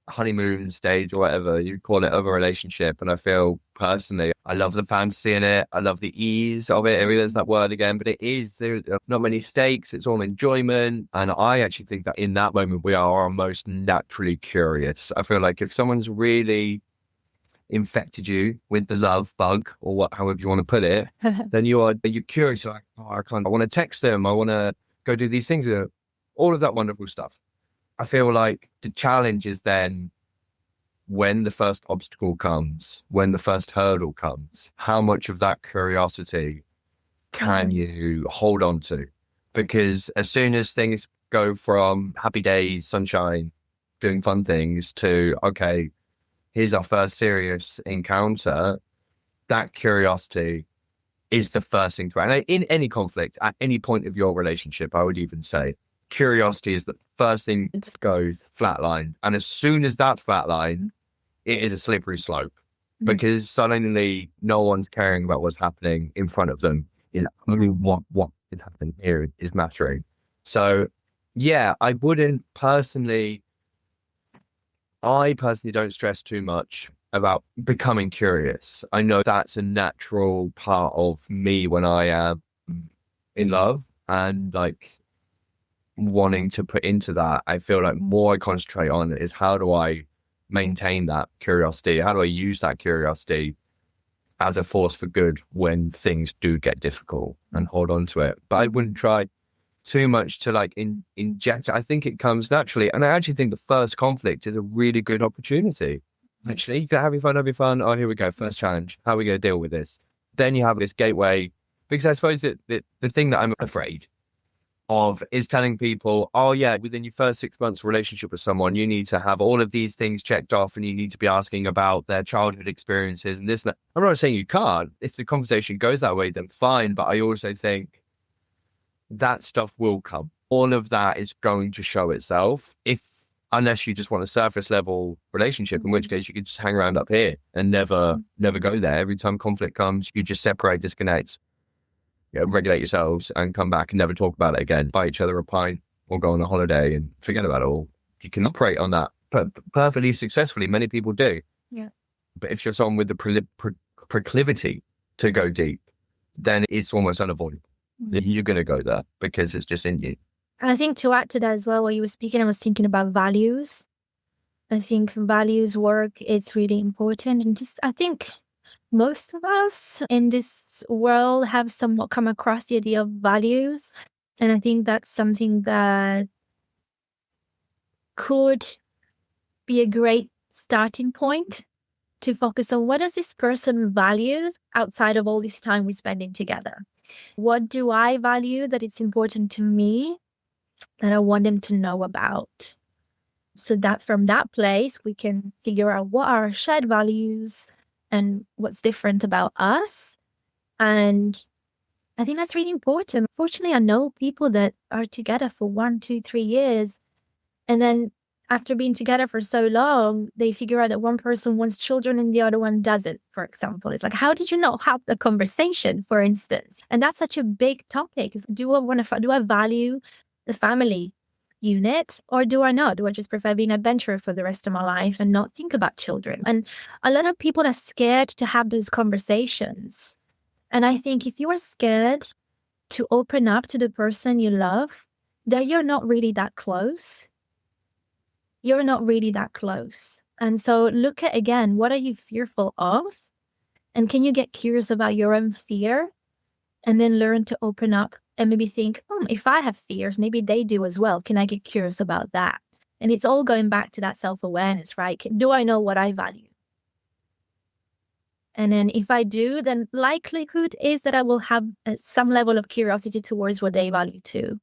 honeymoon stage or whatever you call it of a relationship. And I feel personally, I love the fantasy in it. I love the ease of it. I mean, there's that word again, but there are not many stakes. It's all enjoyment. And I actually think that in that moment, we are our most naturally curious. I feel like if someone's really infected you with the love bug or however you want to put it, then you're curious. You're like, oh, I want to text them. I want to go do these things. All of that wonderful stuff. I feel like the challenge is then when the first obstacle comes, when the first hurdle comes, how much of that curiosity can you hold on to? Because as soon as things go from happy days, sunshine, doing fun things to, okay, here's our first serious encounter, that curiosity is the first thing to, and in any conflict, at any point of your relationship, I would even say, curiosity is the first thing to go flatline. And as soon as that flatline, it is a slippery slope because suddenly no one's caring about what's happening in front of them. Only what is happening here is mattering. So yeah, I personally don't stress too much about becoming curious. I know that's a natural part of me when I am in love and like wanting to put into that. I feel like more I concentrate on is how do I maintain that curiosity? How do I use that curiosity as a force for good when things do get difficult and hold on to it? But I wouldn't try too much to like inject it. I think it comes naturally. And I actually think the first conflict is a really good opportunity. Actually, you can have your fun. Oh, here we go. First challenge. How are we going to deal with this? Then you have this gateway. Because I suppose that the thing that I'm afraid of is telling people, oh yeah, within your first 6 months of relationship with someone, you need to have all of these things checked off and you need to be asking about their childhood experiences and this and that. I'm not saying you can't. If the conversation goes that way, then fine. But I also think that stuff will come. All of that is going to show itself unless you just want a surface level relationship, in which case you could just hang around up here and never go there. Every time conflict comes, you just separate, disconnect, regulate yourselves and come back and never talk about it again. Buy each other a pint or go on a holiday and forget about it all. You can operate on that perfectly successfully. Many people do. Yeah. But if you're someone with the proclivity to go deep, then it's almost unavoidable. You're going to go there because it's just in you. And I think to add to that as well, while you were speaking, I was thinking about values. I think values work, it's really important. And I think most of us in this world have somewhat come across the idea of values. And I think that's something that could be a great starting point to focus on. What does this person value outside of all this time we're spending together? What do I value that it's important to me that I want them to know about? So that from that place, we can figure out what are our shared values and what's different about us. And I think that's really important. Fortunately, I know people that are together for 1, 2, 3 years. And then after being together for so long, they figure out that one person wants children and the other one doesn't, for example. It's like, how did you not have the conversation, for instance? And that's such a big topic. Do I value the family unit or do I not? Do I just prefer being an adventurer for the rest of my life and not think about children? And a lot of people are scared to have those conversations. And I think if you are scared to open up to the person you love, then you're not really that close. You're not really that close. And so look at, again, what are you fearful of? And can you get curious about your own fear and then learn to open up and maybe think, if I have fears, maybe they do as well. Can I get curious about that? And it's all going back to that self-awareness, right? Do I know what I value? And then if I do, then likelihood is that I will have some level of curiosity towards what they value too.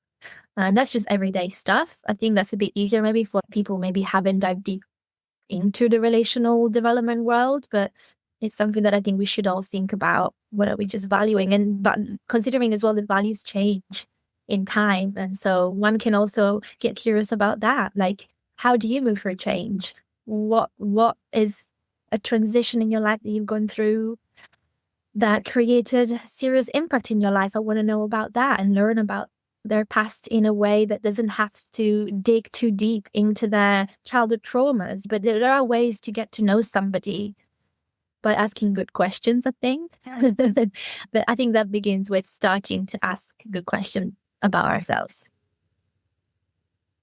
And that's just everyday stuff. I think that's a bit easier maybe for people maybe haven't dived deep into the relational development world. But It's something that I think we should all think about. What are we just valuing? But considering as well that values change in time. And so one can also get curious about that. Like, how do you move for change? What is a transition in your life that you've gone through that created serious impact in your life? I want to know about that and learn about their past in a way that doesn't have to dig too deep into their childhood traumas. But there are ways to get to know somebody by asking good questions, I think. But I think that begins with starting to ask good questions about ourselves.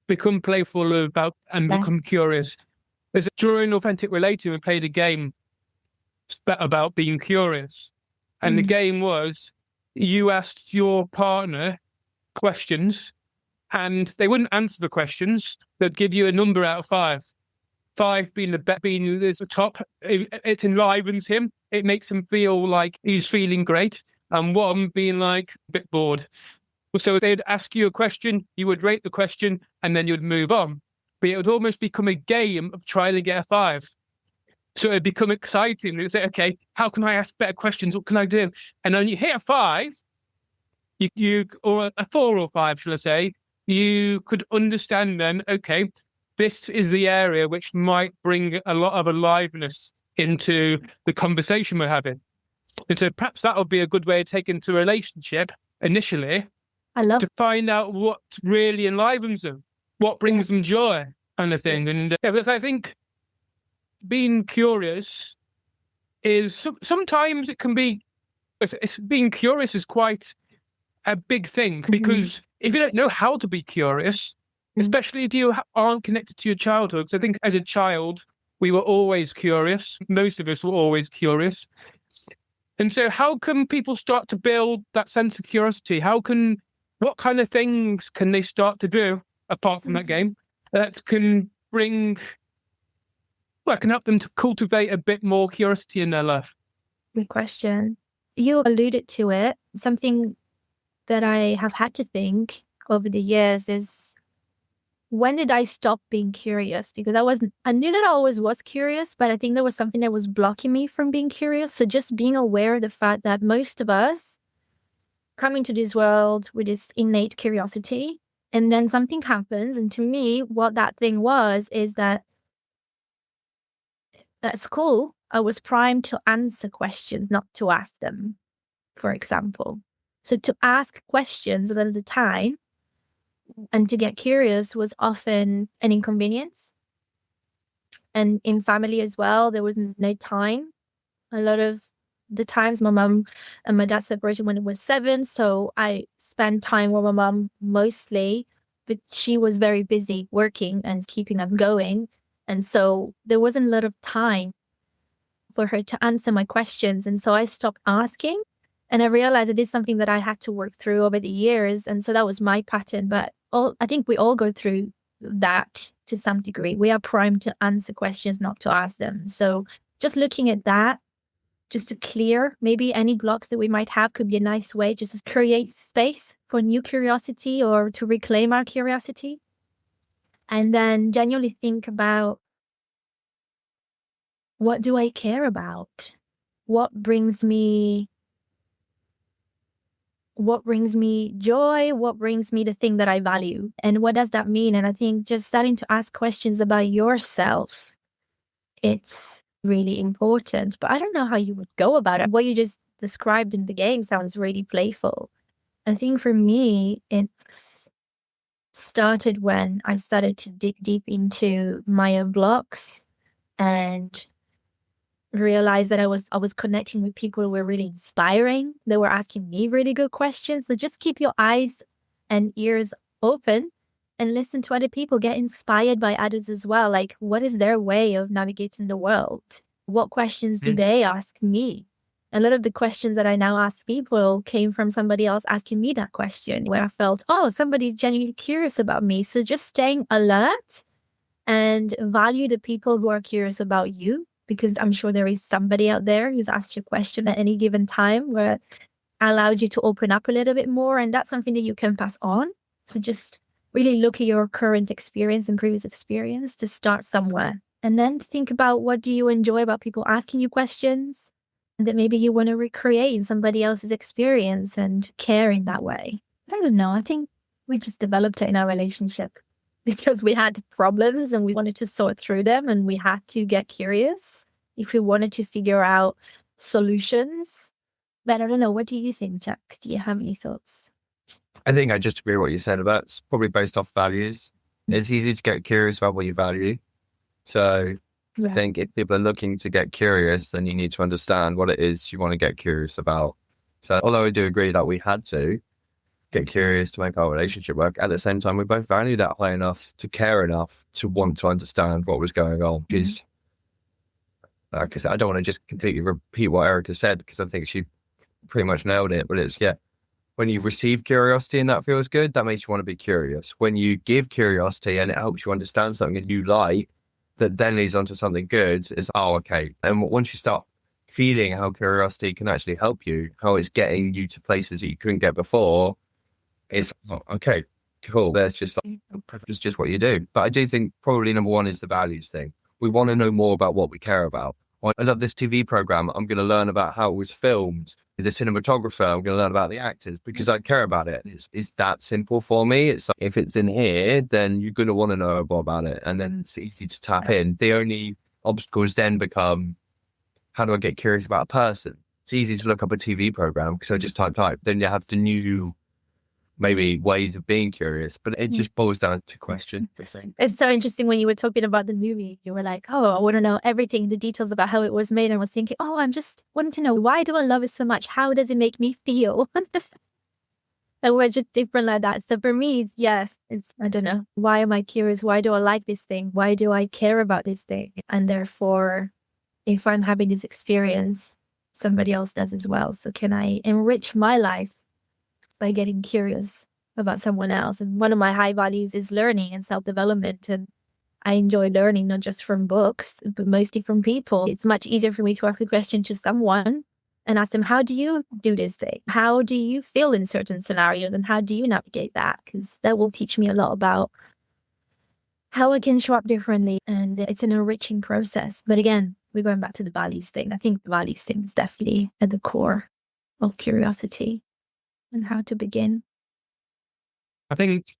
Become playful about and Yes. become curious. During Authentic Relating, we played a game about being curious. And the game was, you asked your partner questions and they wouldn't answer the questions. They'd give you a number out of 5. 5 being the top. It enlivens him. It makes him feel like he's feeling great. And 1 being like a bit bored. So they'd ask you a question, you would rate the question, and then you'd move on. But it would almost become a game of trying to get a 5. So it'd become exciting. You'd say, okay, how can I ask better questions? What can I do? And then you hit a 5, you or a 4 or 5, shall I say, you could understand then, okay, this is the area which might bring a lot of aliveness into the conversation we're having. And so perhaps that would be a good way to take into a relationship initially, to find out what really enlivens them, what brings them joy, kind of thing. And but I think being curious is sometimes it can be, being curious is quite a big thing, because if you don't know how to be curious, especially if you aren't connected to your childhood. So I think as a child, we were always curious. Most of us were always curious. And so how can people start to build that sense of curiosity? What kind of things can they start to do, apart from that game, that can can help them to cultivate a bit more curiosity in their life? Good question. You alluded to it. Something that I have had to think over the years is, when did I stop being curious? Because I knew that I always was curious, but I think there was something that was blocking me from being curious. So just being aware of the fact that most of us come into this world with this innate curiosity, and then something happens. And to me, what that thing was is that at school, I was primed to answer questions, not to ask them, for example. So to ask questions a lot of the time and to get curious was often an inconvenience. And in family as well, there was no time. A lot of the times my mum and my dad separated when I was 7. So I spent time with my mum mostly, but she was very busy working and keeping us going. And so there wasn't a lot of time for her to answer my questions. And so I stopped asking. And I realized that this is something that I had to work through over the years. And so that was my pattern. But I think we all go through that to some degree. We are primed to answer questions, not to ask them. So just looking at that, just to clear maybe any blocks that we might have, could be a nice way just to create space for new curiosity or to reclaim our curiosity. And then genuinely think about, what do I care about? What brings me joy? What brings me the thing that I value? And what does that mean? And I think just starting to ask questions about yourself, it's really important. But I don't know how you would go about it. What you just described in the game sounds really playful. I think for me, it started when I started to dig deep into my own blocks and realized that I was connecting with people who were really inspiring. They were asking me really good questions. So just keep your eyes and ears open and listen to other people. Get inspired by others as well. Like, what is their way of navigating the world? What questions do they ask me? A lot of the questions that I now ask people came from somebody else asking me that question, where I felt, oh, somebody's genuinely curious about me. So just staying alert and value the people who are curious about you, because I'm sure there is somebody out there who's asked you a question at any given time where allowed you to open up a little bit more. And that's something that you can pass on. So just really look at your current experience and previous experience to start somewhere And then think about, what do you enjoy about people asking you questions that maybe you want to recreate in somebody else's experience and care in that way. I don't know. I think we just developed it in our relationship because we had problems and we wanted to sort through them, and we had to get curious if we wanted to figure out solutions. But I don't know. What do you think, Jack? Do you have any thoughts? I think I just agree with what you said about it's probably based off values. It's easy to get curious about what you value. So I think if people are looking to get curious, then you need to understand what it is you want to get curious about. So although I do agree that we had to get curious to make our relationship work, at the same time, we both valued that high enough to care enough to want to understand what was going on. Because, like I said, I don't want to just completely repeat what Erica said, because I think she pretty much nailed it. But it's, when you receive curiosity and that feels good, that makes you want to be curious. When you give curiosity and it helps you understand something and you like, that then leads on to something good, is, oh, okay. And once you start feeling how curiosity can actually help you, how it's getting you to places that you couldn't get before, it's, oh, okay, cool. That's just it's just what you do. But I do think probably number one is the values thing. We want to know more about what we care about. I love this TV program. I'm going to learn about how it was filmed. The cinematographer, I'm going to learn about the actors because I care about it. It's that simple for me. It's like, if it's in here, then you're going to want to know more about it. And then it's easy to tap in. The only obstacles then become, how do I get curious about a person? It's easy to look up a TV program because I just type. Then you have the new, maybe, ways of being curious, but it just boils down to question, I think. It's so interesting when you were talking about the movie, you were like, oh, I want to know everything, the details about how it was made. And I was thinking, oh, I'm just wanting to know, why do I love it so much? How does it make me feel? And we're just different like that. So for me, yes, it's, I don't know. Why am I curious? Why do I like this thing? Why do I care about this thing? And therefore, if I'm having this experience, somebody else does as well. So can I enrich my life by getting curious about someone else? And one of my high values is learning and self-development. And I enjoy learning, not just from books, but mostly from people. It's much easier for me to ask a question to someone and ask them, how do you do this thing? How do you feel in certain scenarios? And how do you navigate that? Because that will teach me a lot about how I can show up differently. And it's an enriching process. But again, we're going back to the values thing. I think the values thing is definitely at the core of curiosity and how to begin. I think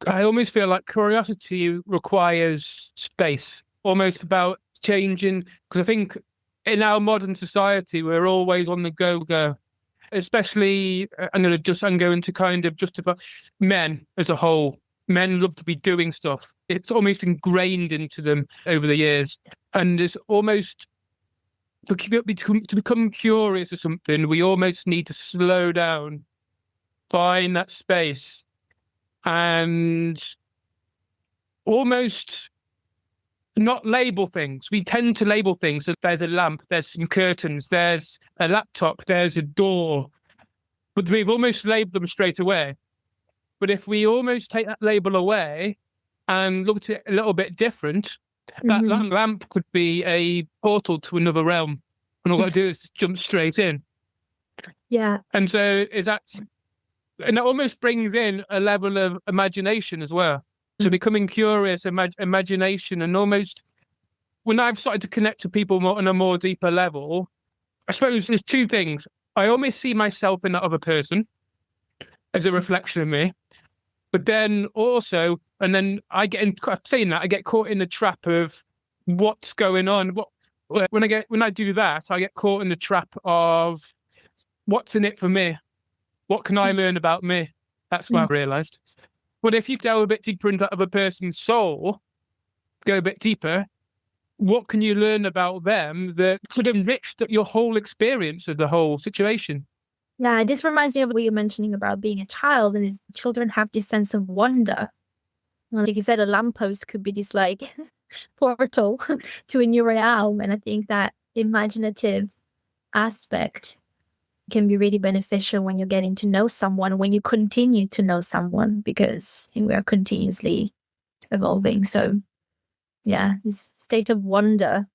I almost feel like curiosity requires space, almost about changing, because I think in our modern society, we're always on the go, especially, I'm going to kind of justify men as a whole. Men love to be doing stuff. It's almost ingrained into them over the years. And it's almost, to become curious or something, we almost need to slow down, find that space, and almost not label things. We tend to label things. So there's a lamp, there's some curtains, there's a laptop, there's a door. But we've almost labeled them straight away. But if we almost take that label away and look at it a little bit different, that lamp could be a portal to another realm. And all I do is jump straight in. Yeah. And so and that almost brings in a level of imagination as well. So becoming curious, imagination, and almost, when I've started to connect to people more on a more deeper level, I suppose there's two things. I almost see myself in that other person as a reflection of me. But then also, and then I get caught in the trap of what's going on. When I do that, I get caught in the trap of what's in it for me. What can I learn about me? That's what I've realized. But if you delve a bit deeper into that other person's soul, go a bit deeper, what can you learn about them that could enrich your whole experience of the whole situation? Yeah, this reminds me of what you're mentioning about being a child, and children have this sense of wonder. Well, like you said, a lamppost could be this like portal to a new realm. And I think that imaginative aspect can be really beneficial when you're getting to know someone, when you continue to know someone, because we are continuously evolving. So yeah, this state of wonder,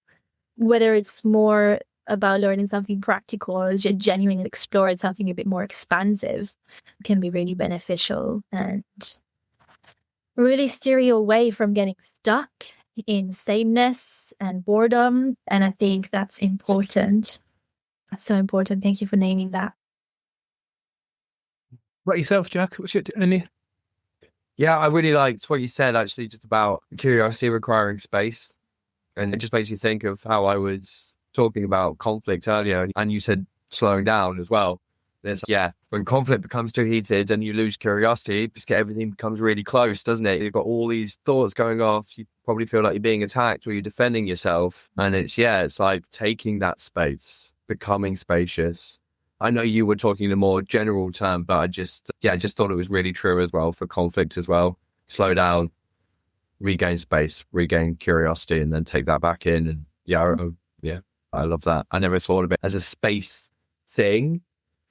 whether it's more about learning something practical or just genuinely exploring something a bit more expansive, can be really beneficial and really steer you away from getting stuck in sameness and boredom. And I think that's important. That's so important. Thank you for naming that. What yourself, Jack? What's your any? Yeah, I really liked what you said, actually, just about curiosity requiring space. And it just makes you think of how I was talking about conflict earlier. And you said slowing down as well. When conflict becomes too heated and you lose curiosity, just everything becomes really close, doesn't it? You've got all these thoughts going off. You probably feel like you're being attacked or you're defending yourself. And it's like taking that space, becoming spacious. I know you were talking in a more general term, but I just thought it was really true as well for conflict as well. Slow down, regain space, regain curiosity, and then take that back in. And I love that. I never thought of it as a space thing.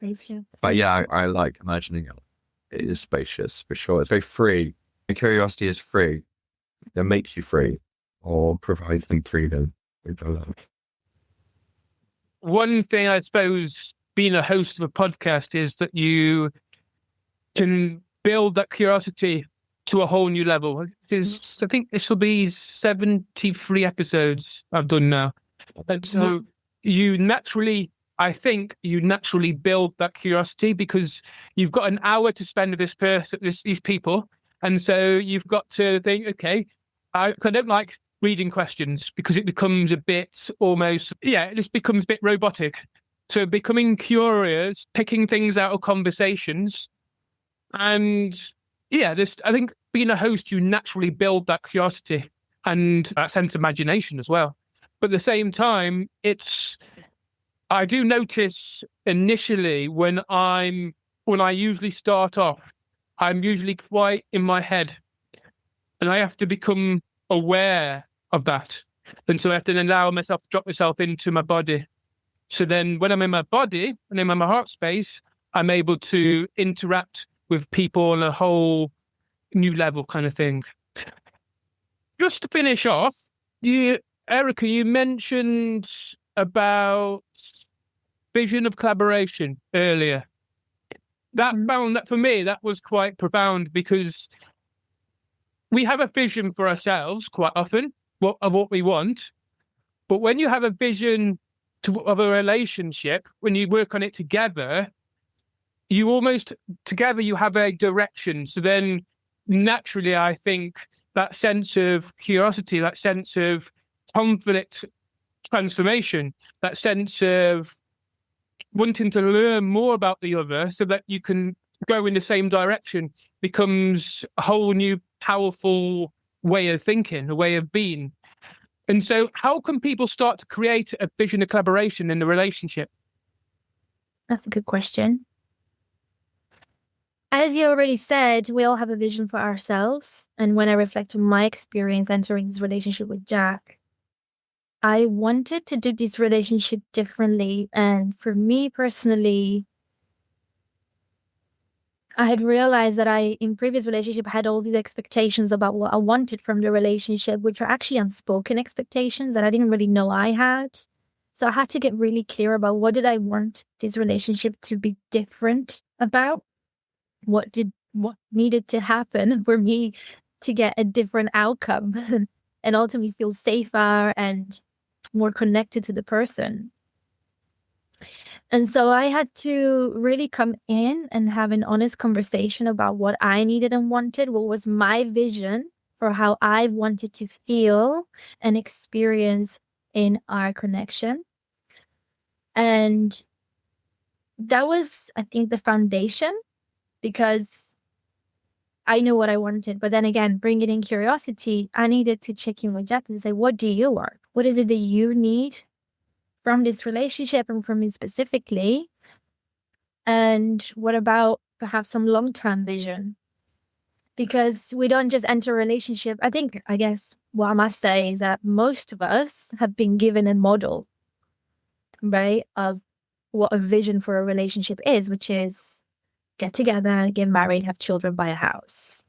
Thank you. But yeah, I like imagining it. It is spacious for sure. It's very free. And curiosity is free. It makes you free or provides them freedom. One thing I suppose being a host of a podcast is that you can build that curiosity to a whole new level. I think this will be 73 episodes I've done now. And so I think you naturally build that curiosity because you've got an hour to spend with this person, these people. And so you've got to think, okay, I don't like reading questions because it becomes a bit it just becomes a bit robotic. So becoming curious, picking things out of conversations. And I think being a host, you naturally build that curiosity and that sense of imagination as well. But at the same time, I do notice initially when I usually start off, I'm usually quite in my head and I have to become aware of that. And so I have to allow myself to drop myself into my body. So then when I'm in my body and I'm in my heart space, I'm able to interact with people on a whole new level kind of thing. Just to finish off, Erica, you mentioned about vision of collaboration earlier. That for me, that was quite profound because we have a vision for ourselves quite often of what we want. But when you have a vision of a relationship, when you work on it together, you have a direction. So then naturally, I think that sense of curiosity, that sense of conflict transformation, that sense of wanting to learn more about the other so that you can go in the same direction becomes a whole new powerful way of thinking, a way of being. And so how can people start to create a vision of collaboration in the relationship? That's a good question. As you already said, we all have a vision for ourselves. And when I reflect on my experience entering this relationship with Jack, I wanted to do this relationship differently. And for me personally, I had realized that in previous relationship, had all these expectations about what I wanted from the relationship, which are actually unspoken expectations that I didn't really know I had. So I had to get really clear about what did I want this relationship to be different about? What needed to happen for me to get a different outcome and ultimately feel safer and more connected to the person. And so I had to really come in and have an honest conversation about what I needed and wanted, what was my vision for how I wanted to feel and experience in our connection. And that was, I think, the foundation, because I knew what I wanted. But then again, bringing in curiosity, I needed to check in with Jack and say, what do you want? What is it that you need from this relationship and from me specifically? And what about perhaps some long-term vision? Because we don't just enter a relationship. I guess what I must say is that most of us have been given a model, right, of what a vision for a relationship is, which is get together, get married, have children, buy a house.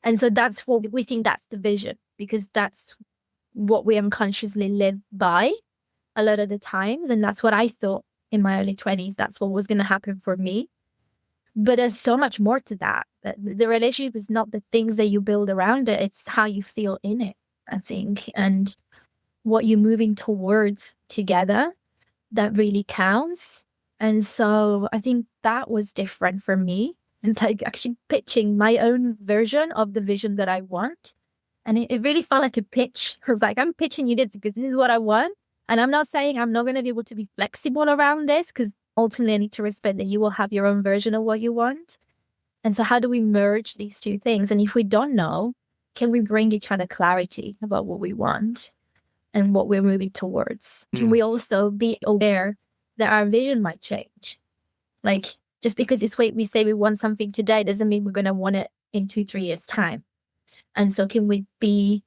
And so that's what we think, that's the vision, because that's what we unconsciously live by a lot of the times. And that's what I thought in my early 20s. That's what was going to happen for me. But there's so much more to that. The relationship is not the things that you build around it. It's how you feel in it. I think, and what you're moving towards together that really counts. And so I think that was different for me. It's like actually pitching my own version of the vision that I want. And it really felt like a pitch. I was like, I'm pitching you this because this is what I want. And I'm not saying I'm not going to be able to be flexible around this, because ultimately I need to respect that you will have your own version of what you want. And so how do we merge these two things? And if we don't know, can we bring each other clarity about what we want and what we're moving towards? Can we also be aware that our vision might change? Like, just because we say we want something today doesn't mean we're going to want it in 2-3 years' time. And so can we be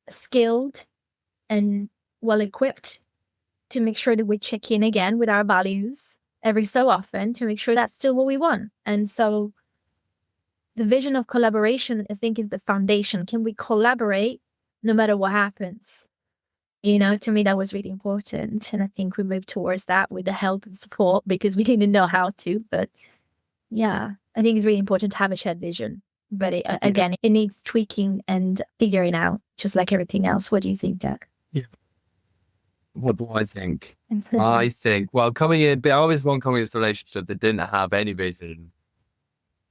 skilled and well-equipped to make sure that we check in again with our values every so often to make sure that's still what we want? And so the vision of collaboration, I think, is the foundation. Can we collaborate no matter what happens? To me, that was really important. And I think we moved towards that with the help and support because we didn't know how to. But yeah, I think it's really important to have a shared vision. But again, it needs tweaking and figuring out, just like everything else. What do you think, Jack? Yeah. What do I think? I think, well, I was one coming into a relationship that didn't have any vision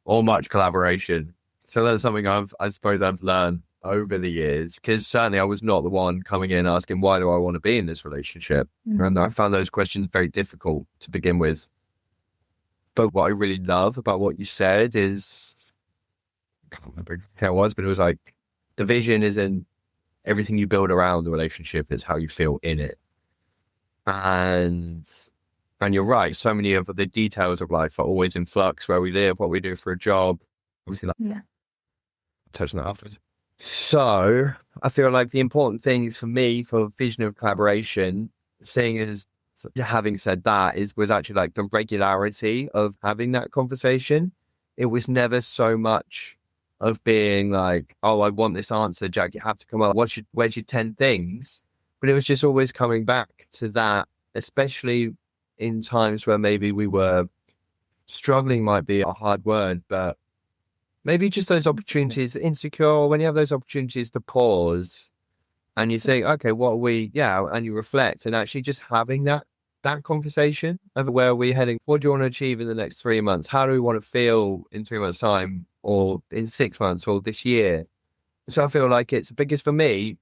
or much collaboration. So that's something I suppose I've learned over the years, because certainly I was not the one coming in asking, why do I want to be in this relationship? And I found those questions very difficult to begin with. But what I really love about what you said is, I can't remember how it was, but it was like, the vision isn't everything you build around the relationship, it's how you feel in it. And you're right, so many of the details of life are always in flux, where we live, what we do for a job. Obviously, touch on that afterwards. So I feel like the important things for me for vision of collaboration, seeing as having said that, was actually like the regularity of having that conversation. It was never so much of being like, oh, I want this answer, Jack, you have to come up. Where's your 10 things? But it was just always coming back to that, especially in times where maybe we were struggling, might be a hard word, but maybe just those opportunities, insecure, when you have those opportunities to pause and you think, okay, what are we, and you reflect, and actually just having that conversation of where are we heading? What do you want to achieve in the next 3 months? How do we want to feel in 3 months' time, or in 6 months, or this year? So I feel like it's, because for me,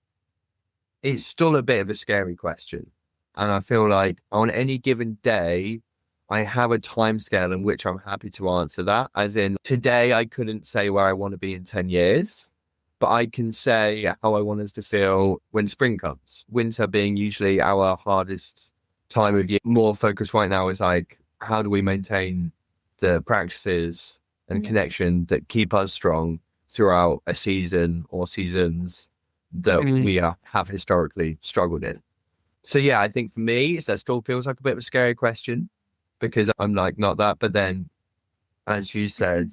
it's still a bit of a scary question. And I feel like on any given day, I have a time scale in which I'm happy to answer that. As in, today, I couldn't say where I want to be in 10 years, but I can say how I want us to feel when spring comes. Winter being usually our hardest time of year. More focus right now is like, how do we maintain the practices and connection that keep us strong throughout a season or seasons that we have historically struggled in? So yeah, I think for me, that still feels like a bit of a scary question, because I'm like, not that. But then, as you said,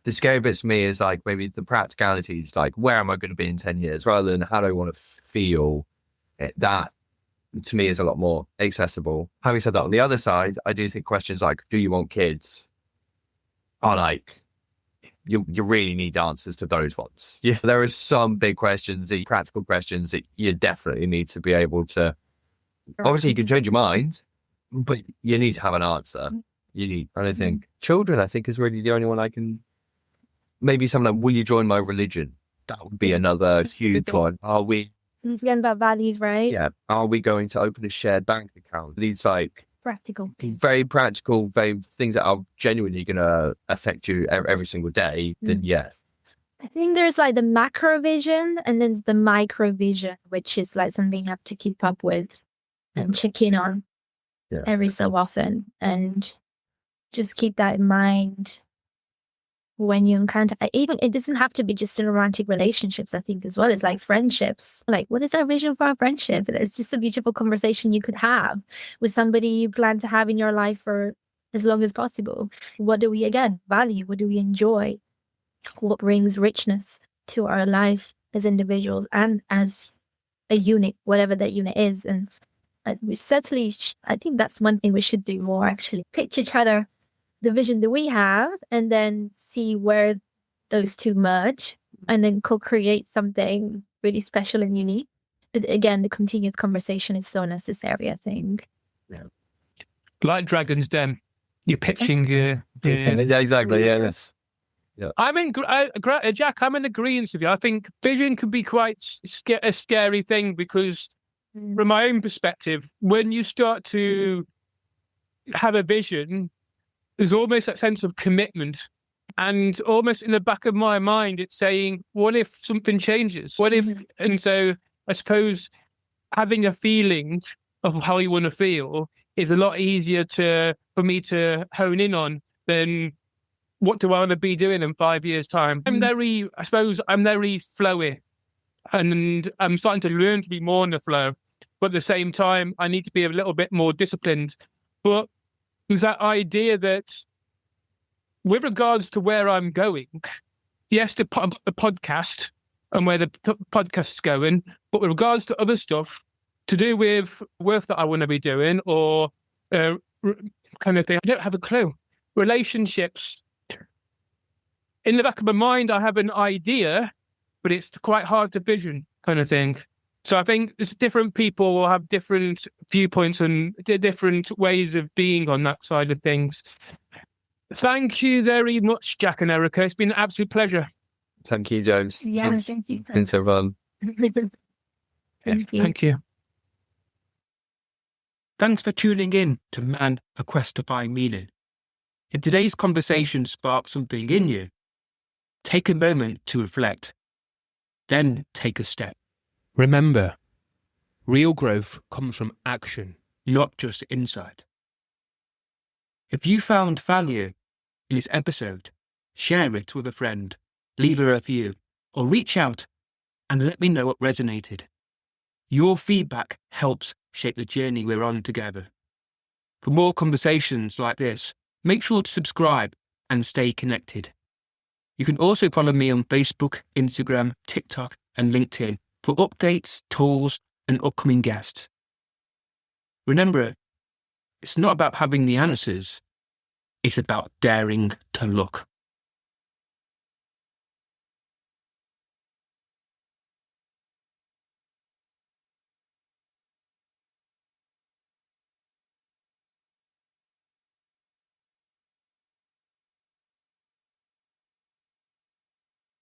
the scary bits for me is like maybe the practicalities, like where am I going to be in 10 years, rather than how do I want to feel. That to me is a lot more accessible. Having said that, on the other side, I do think questions like, do you want kids, are like, you really need answers to those ones. Yeah, there are some big questions, practical questions that you definitely need to be able to. Obviously, you can change your mind, but you need to have an answer. And I think children, I think, is really the only one I can. Maybe something like, will you join my religion? That would be another huge one. Are we? Again, about values, right? Yeah. Are we going to open a shared bank account? These like Practical, very practical, very things that are genuinely going to affect you every single day. Then yeah. I think there's like the macro vision and then the micro vision, which is like something you have to keep up with and check in on every so often, and just keep that in mind when you encounter. Even it doesn't have to be just in romantic relationships, I think, as well. It's like friendships. Like, what is our vision for our friendship? It's just a beautiful conversation you could have with somebody you plan to have in your life for as long as possible. What do we, again, value? What do we enjoy? What brings richness to our life as individuals and as a unit, whatever that unit is. And we certainly, I think that's one thing we should do more, actually. Pitch each other the vision that we have, and then see where those two merge, and then co-create something really special and unique. But again, the continued conversation is so necessary, I think. Like Dragon's Den, you're pitching. Yeah, exactly. Yeah, that's Jack, I'm in agreement with you. I think vision can be quite a scary thing because, from my own perspective, when you start to have a vision, there's almost that sense of commitment. And almost in the back of my mind, it's saying, what if something changes? What if? And so I suppose having a feeling of how you want to feel is a lot easier for me to hone in on than what do I want to be doing in 5 years' time. I'm very flowy, and I'm starting to learn to be more in the flow. But at the same time, I need to be a little bit more disciplined. But there's that idea that with regards to where I'm going, yes, the podcast and where the podcast's going, but with regards to other stuff to do with work that I want to be doing or kind of thing, I don't have a clue. Relationships. In the back of my mind, I have an idea, but it's quite hard to vision kind of thing. So I think different people will have different viewpoints and different ways of being on that side of things. Thank you very much, Jack and Erica. It's been an absolute pleasure. Thank you, James. Yeah, thank you. Been so fun. Thank you. Thank you. Thanks for tuning in to Man, A Quest to Find Meaning. If today's conversation sparked something in you, take a moment to reflect, then take a step. Remember, real growth comes from action, Not just insight. If you found value in this episode, share it with a friend, leave a review, or reach out and let me know what resonated. Your feedback helps shape the journey we're on together. For more conversations like this, make sure to subscribe and stay connected. You can also follow me on Facebook, Instagram, TikTok, and LinkedIn for updates, tools, and upcoming guests. Remember, it's not about having the answers, it's about daring to look.